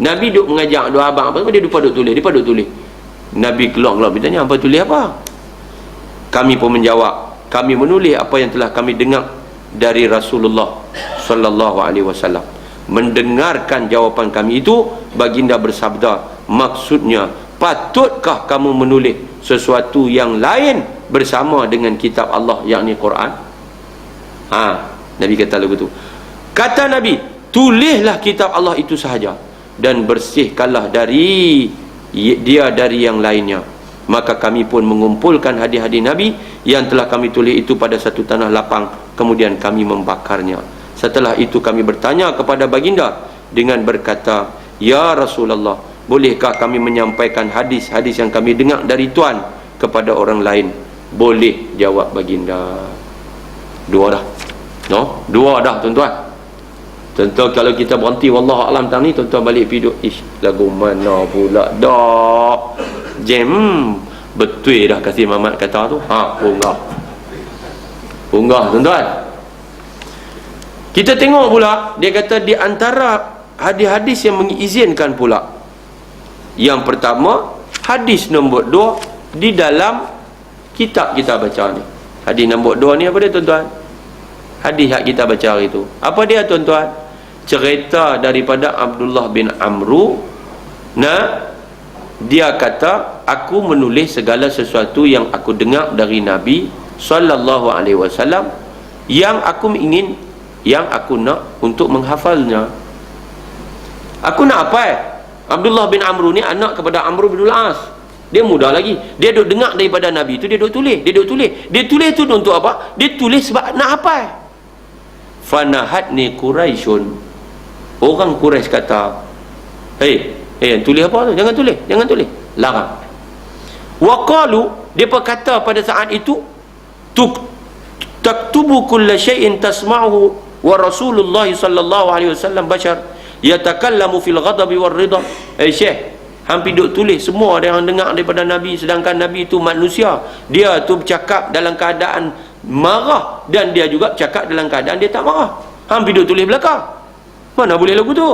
Nabi duk mengajak dua abang, apa dia lupa duk tulis, depa duk tulis. Nabi keluar bertanya, hampa tulis apa? Kami pun menjawab, kami menulis apa yang telah kami dengar dari Rasulullah sallallahu alaihi wasallam. Mendengarkan jawapan kami itu, baginda bersabda, maksudnya, patutkah kamu menulis sesuatu yang lain bersama dengan kitab Allah, yakni Quran? Nabi kata lagu tu. Kata Nabi, tulislah kitab Allah itu sahaja dan bersihkanlah dari dia dari yang lainnya. Maka kami pun mengumpulkan hadis-hadis Nabi yang telah kami tulis itu pada satu tanah lapang, kemudian kami membakarnya. Setelah itu kami bertanya kepada baginda, dengan berkata, "Ya Rasulullah, bolehkah kami menyampaikan hadis-hadis yang kami dengar dari Tuan kepada orang lain?" "Boleh," jawab baginda. Dua dah. No? Dua dah tuan-tuan. Tentu kalau kita berhenti wallahu alam tang ni, tuan-tuan balik piduk, lagu mana pula dak jam betul dah kasih Mamat kata tu. Punggah tuan-tuan. Kita tengok pula, dia kata di antara hadis-hadis yang mengizinkan pula, yang pertama hadis nombor 2 di dalam kitab kita baca ni. Hadis nombor 2 ni apa dia tuan-tuan? Hadis yang kita baca hari tu, apa dia tuan-tuan? Cerita daripada Abdullah bin Amru. Nah, dia kata, aku menulis segala sesuatu yang aku dengar dari Nabi sallallahu alaihi wasallam, yang aku ingin, yang aku nak untuk menghafalnya. Aku nak apa? Abdullah bin Amru ni anak kepada Amr bin Al-As. Dia muda lagi, dia duk dengar daripada Nabi tu, dia duk tulis. Dia tulis tu untuk apa? Dia tulis sebab nak apa? Fanahatni Quraisyun. Orang Quraisy kata, "Hei, tulis apa tu? Jangan tulis. Larang." Wa qalu, dia berkata pada saat itu, "Taktubu kulla syai'in tasma'uhu wa Rasulullah sallallahu alaihi wasallam bashar yatakallamu fil ghadabi war ridha." Syekh, hampir duk tulis semua ada yang dengar daripada Nabi, sedangkan Nabi itu manusia. Dia tu bercakap dalam keadaan marah, dan dia juga bercakap dalam keadaan dia tak marah. Hampir duk tulis belakang. Mana boleh lagu tu?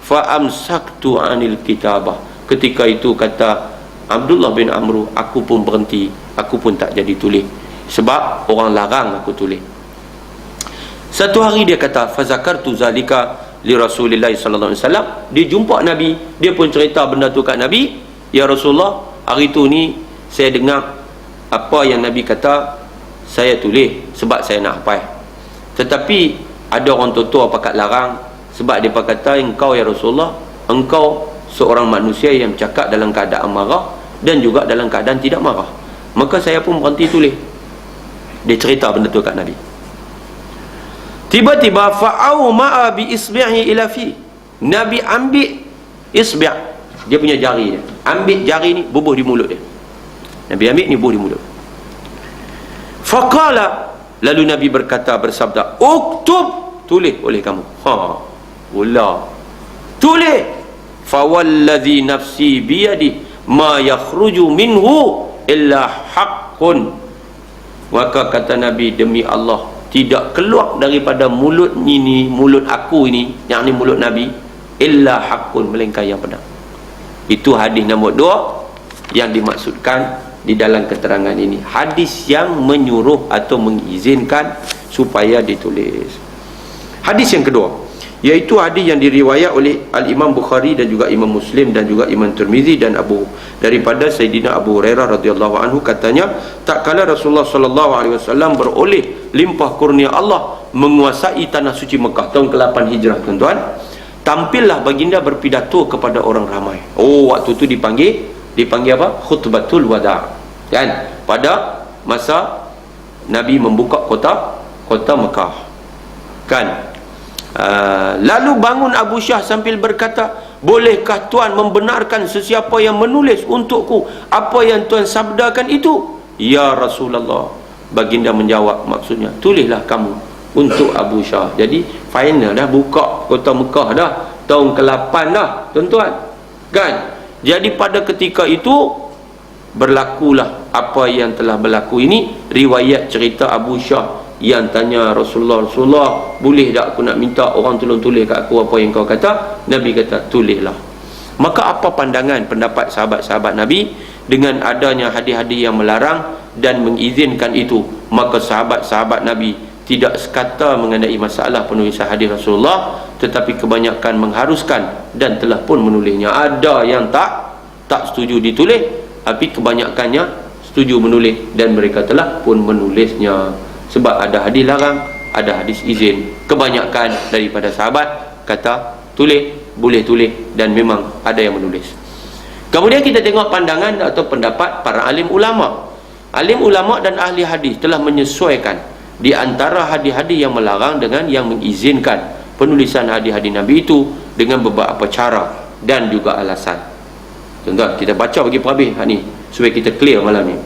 Fa amsaktu anil kitabah. Ketika itu kata Abdullah bin Amru, aku pun berhenti, aku pun tak jadi tulis sebab orang larang aku tulis. Satu hari dia kata, fa zakartu zalika li Rasulillah sallallahu alaihi wasallam. Dia jumpa Nabi, dia pun cerita benda tu kat Nabi. "Ya Rasulullah, hari tu ni saya dengar apa yang Nabi kata, saya tulis sebab saya nak hafal. Tetapi ada orang tua pakat larang, sebab dia kata, engkau ya Rasulullah, engkau seorang manusia yang bercakap dalam keadaan marah dan juga dalam keadaan tidak marah. Maka saya pun berhenti tulis." Dia cerita benda tu kat Nabi. Tiba-tiba fa'au ma'a bi isbi'i ila fi. Nabi ambil isbi', dia punya jari dia, ambil jari ni, bubuh di mulut dia. Nabi ambil ni, bubuh di mulut. Faqala, lalu Nabi berkata, bersabda, "Uktub," tulis oleh kamu. Pula tulis. "Fawalladhi nafsi biyadi ma yakhruju minhu illa haqqun." Maka kata Nabi, demi Allah, tidak keluar daripada mulut ini, mulut aku ini, yang ni mulut Nabi, illa haqqun, melainkan yang benar. Itu hadis nombor 2 yang dimaksudkan di dalam keterangan ini. Hadis yang menyuruh atau mengizinkan supaya ditulis. Hadis yang kedua, iaitu hadis yang diriwayat oleh Al-Imam Bukhari dan juga Imam Muslim dan juga Imam Tirmizi dan daripada Sayyidina Abu Hurairah radhiyallahu anhu, katanya, tak kala Rasulullah sallallahu alaihi wasallam beroleh limpah kurnia Allah menguasai tanah suci Mekah tahun ke-8 Hijrah tuan-tuan, tampillah baginda berpidato kepada orang ramai. Waktu tu dipanggil apa? Khutbatul Wada', kan? Pada masa Nabi membuka kota Mekah, kan? Lalu bangun Abu Syah sambil berkata, "Bolehkah Tuan membenarkan sesiapa yang menulis untukku apa yang Tuan sabdakan itu?" "Ya Rasulullah," baginda menjawab, maksudnya, "Tulislah kamu untuk Abu Syah." Jadi final dah, buka kota Mekah dah, tahun ke-8 dah tuan-tuan, kan? Jadi pada ketika itu berlakulah apa yang telah berlaku ini. Riwayat cerita Abu Syah yang tanya Rasulullah, boleh tak aku nak minta orang tolong tulis kat aku apa yang kau kata? Nabi kata, tulislah. Maka apa pendapat sahabat-sahabat Nabi dengan adanya hadis-hadis yang melarang dan mengizinkan itu? Maka sahabat-sahabat Nabi tidak sekata mengenai masalah penulisan hadis Rasulullah, tetapi kebanyakan mengharuskan dan telah pun menulisnya. Ada yang tak setuju ditulis, tapi kebanyakannya setuju menulis dan mereka telah pun menulisnya. Sebab ada hadis larang, ada hadis izin. Kebanyakan daripada sahabat kata tulis, boleh tulis, dan memang ada yang menulis. Kemudian kita tengok pandangan atau pendapat para alim ulama. Alim ulama dan ahli hadis telah menyesuaikan di antara hadis-hadis yang melarang dengan yang mengizinkan penulisan hadis-hadis Nabi itu dengan beberapa cara dan juga alasan. Tuan-tuan, kita baca bagi perhabis ni supaya kita clear malam ni.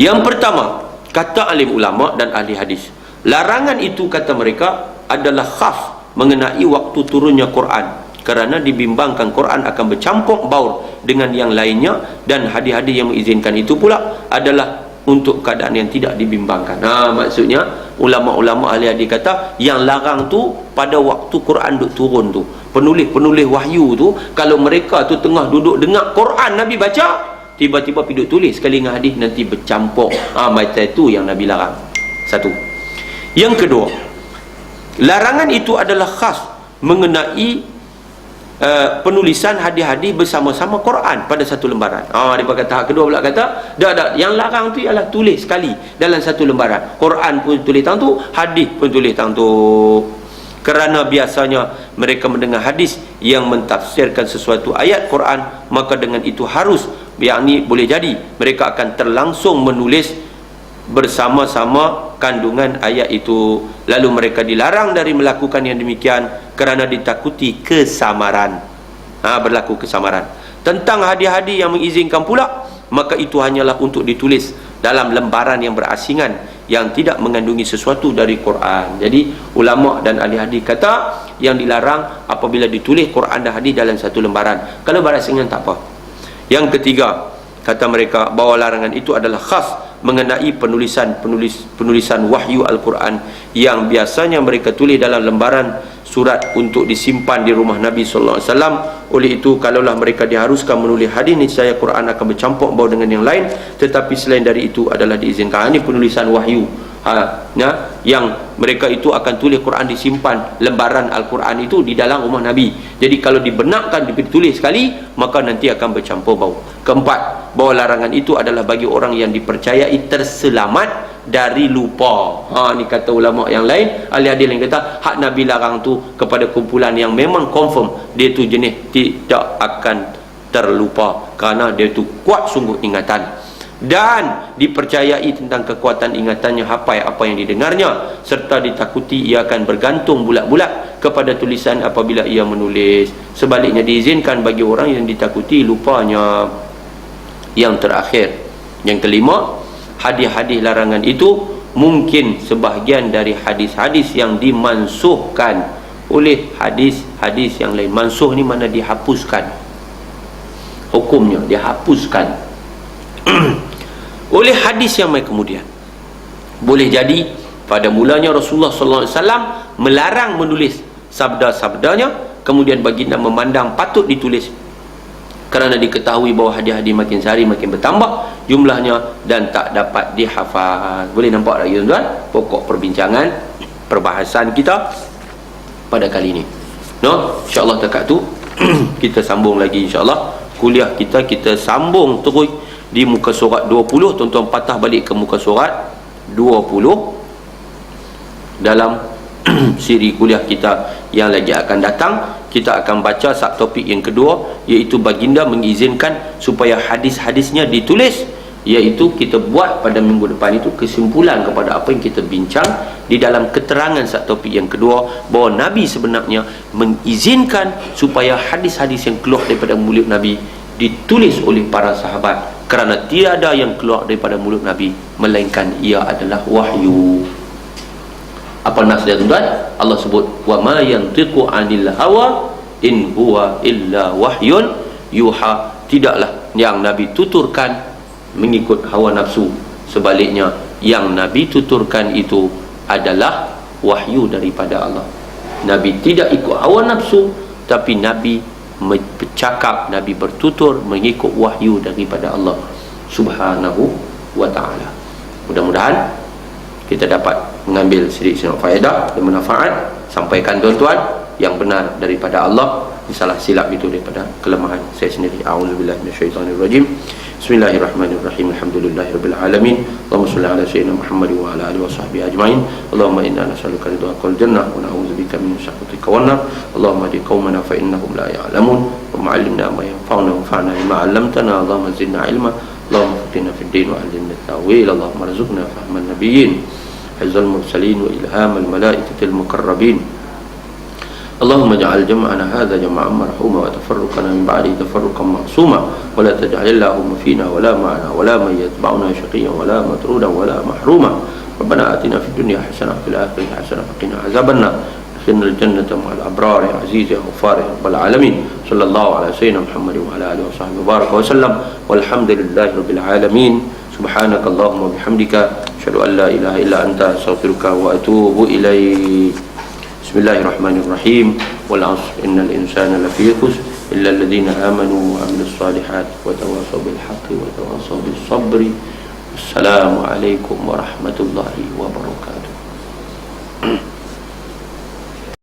Yang pertama, kata alim ulama dan ahli hadis, larangan itu kata mereka adalah khas mengenai waktu turunnya Quran, kerana dibimbangkan Quran akan bercampur baur dengan yang lainnya, dan hadis-hadis yang mengizinkan itu pula adalah untuk keadaan yang tidak dibimbangkan. Maksudnya ulama-ulama ahli hadis kata yang larang tu pada waktu Quran duk turun tu, penulis-penulis wahyu tu, kalau mereka tu tengah duduk dengar Quran Nabi baca, tiba-tiba pergi duk tulis sekali dengan hadis, nanti bercampur. Macam itu yang Nabi larang. Satu. Yang kedua, larangan itu adalah khas mengenai penulisan hadis-hadis bersama-sama Quran pada satu lembaran. Dia kata hak kedua pula kata dah yang larang tu ialah tulis sekali dalam satu lembaran. Quran pun tulis tang tu, hadis pun tulis tang tu. Kerana biasanya mereka mendengar hadis yang mentafsirkan sesuatu ayat Quran, maka dengan itu harus, yakni boleh jadi mereka akan terlangsung menulis bersama-sama kandungan ayat itu. Lalu mereka dilarang dari melakukan yang demikian kerana ditakuti kesamaran. Berlaku kesamaran. Tentang hadis-hadis yang mengizinkan pula, maka itu hanyalah untuk ditulis dalam lembaran yang berasingan yang tidak mengandungi sesuatu dari Quran. Jadi ulama dan ahli hadis kata yang dilarang apabila ditulis Quran dan hadis dalam satu lembaran. Kalau berasingan tak apa. Yang ketiga, kata mereka bahawa larangan itu adalah khas mengenai penulisan wahyu Al-Quran yang biasanya mereka tulis dalam lembaran surat untuk disimpan di rumah Nabi sallallahu alaihi wasallam. Oleh itu, kalaulah mereka diharuskan menulis hadis, niscaya Quran akan bercampur baur dengan yang lain, tetapi selain dari itu adalah diizinkan. Ini penulisan wahyu yang mereka itu akan tulis Quran, disimpan lembaran Al-Quran itu di dalam rumah Nabi. Jadi kalau dibenarkan ditulis sekali, maka nanti akan bercampur bau. Keempat, bahawa larangan itu adalah bagi orang yang dipercayai terselamat dari lupa. Ni kata ulama yang lain, ahli hadis yang kata hak Nabi larang tu kepada kumpulan yang memang confirm dia tu jenis tidak akan terlupa, kerana dia tu kuat sungguh ingatan dan dipercayai tentang kekuatan ingatannya, hafal apa yang didengarnya, serta ditakuti ia akan bergantung bulat-bulat kepada tulisan apabila ia menulis. Sebaliknya diizinkan bagi orang yang ditakuti lupanya. Yang terakhir, yang kelima, hadis-hadis larangan itu mungkin sebahagian dari hadis-hadis yang dimansuhkan oleh hadis-hadis yang lain. Mansuh ni mana dihapuskan hukumnya, dihapuskan oleh hadis yang mai kemudian. Boleh jadi pada mulanya Rasulullah sallallahu alaihi wasallam melarang menulis sabda-sabdanya, kemudian baginda memandang patut ditulis kerana diketahui bahawa hadis-hadis makin sehari makin bertambah jumlahnya dan tak dapat dihafal. Boleh nampak lagi tuan-tuan pokok perbincangan perbahasan kita pada kali ini. InsyaAllah dekat tu kita sambung lagi insyaAllah kuliah kita sambung terus di muka surat 20. Tuan-tuan patah balik ke muka surat 20 dalam siri kuliah kita yang lagi akan datang. Kita akan baca subtopik yang kedua, iaitu baginda mengizinkan supaya hadis-hadisnya ditulis, iaitu kita buat pada minggu depan itu kesimpulan kepada apa yang kita bincang di dalam keterangan subtopik yang kedua, bahawa Nabi sebenarnya mengizinkan supaya hadis-hadis yang keluar daripada mulut Nabi ditulis oleh para sahabat, kerana tiada yang keluar daripada mulut Nabi melainkan ia adalah wahyu. Apa nas dia tuan-tuan? Allah sebut wa ma yantiqu 'anil hawa in huwa illa wahyun yuha. Tidaklah yang Nabi tuturkan mengikut hawa nafsu, sebaliknya yang Nabi tuturkan itu adalah wahyu daripada Allah. Nabi tidak ikut hawa nafsu, tapi Nabi bercakap, Nabi bertutur mengikut wahyu daripada Allah Subhanahu wa ta'ala. Mudah-mudahan kita dapat mengambil sedikit faedah dan manfaat. Sampaikan tuan-tuan yang benar daripada Allah, salah silap itu daripada kelemahan saya sendiri. A'udzubillahi minasyaitonirrajim. Bismillahirrahmanirrahim. Alhamdulillahirabbil alamin. Allahumma shalli ala sayyidina Muhammad wa ala alihi washabbihi ajmain. Allahumma inna nas'aluka ridhaka wal jannah wa na'udzubika min sakhatika wan nar. Allahumma hdi qaumana fa innahum la ya'lamun wa 'allimna ma yanfa'una wanfa'na bima 'allamtana. Allahumma zidna ilma. Allahumma faqqihna fid din wa 'allimna at-ta'wil. Allahumma arzuqna fahman nabiyyin, hifzal mursalin wa ilhamal malaikatil muqarrabin. اللهم اجعل جمعنا هذا جمعا مرحوما وتفرقنا من بعده تفرقا معصوما ولا تجعل اللهم فينا ولا معنا ولا من يتبعنا شقيا ولا مطرودا ولا محروما ربنا آتنا في الدنيا حسنة وفي الآخرة حسنة وقنا عذاب النار أدخلنا الجنة مع الأبرار يا عزيز يا غفار يا رب العالمين صلى الله على سيدنا محمد وعلى آله وصحبه وبارك وسلم والحمد لله رب العالمين سبحانك اللهم وبحمدك أشهد أن لا إله إلا أنت أستغفرك وأتوب إليك بسم الله الرحمن الرحيم والعصر إن الإنسان لفي خسر إلا الذين آمنوا وعملوا الصالحات وتواصوا بالحق وتواصوا بالصبر السلام عليكم ورحمة الله وبركاته.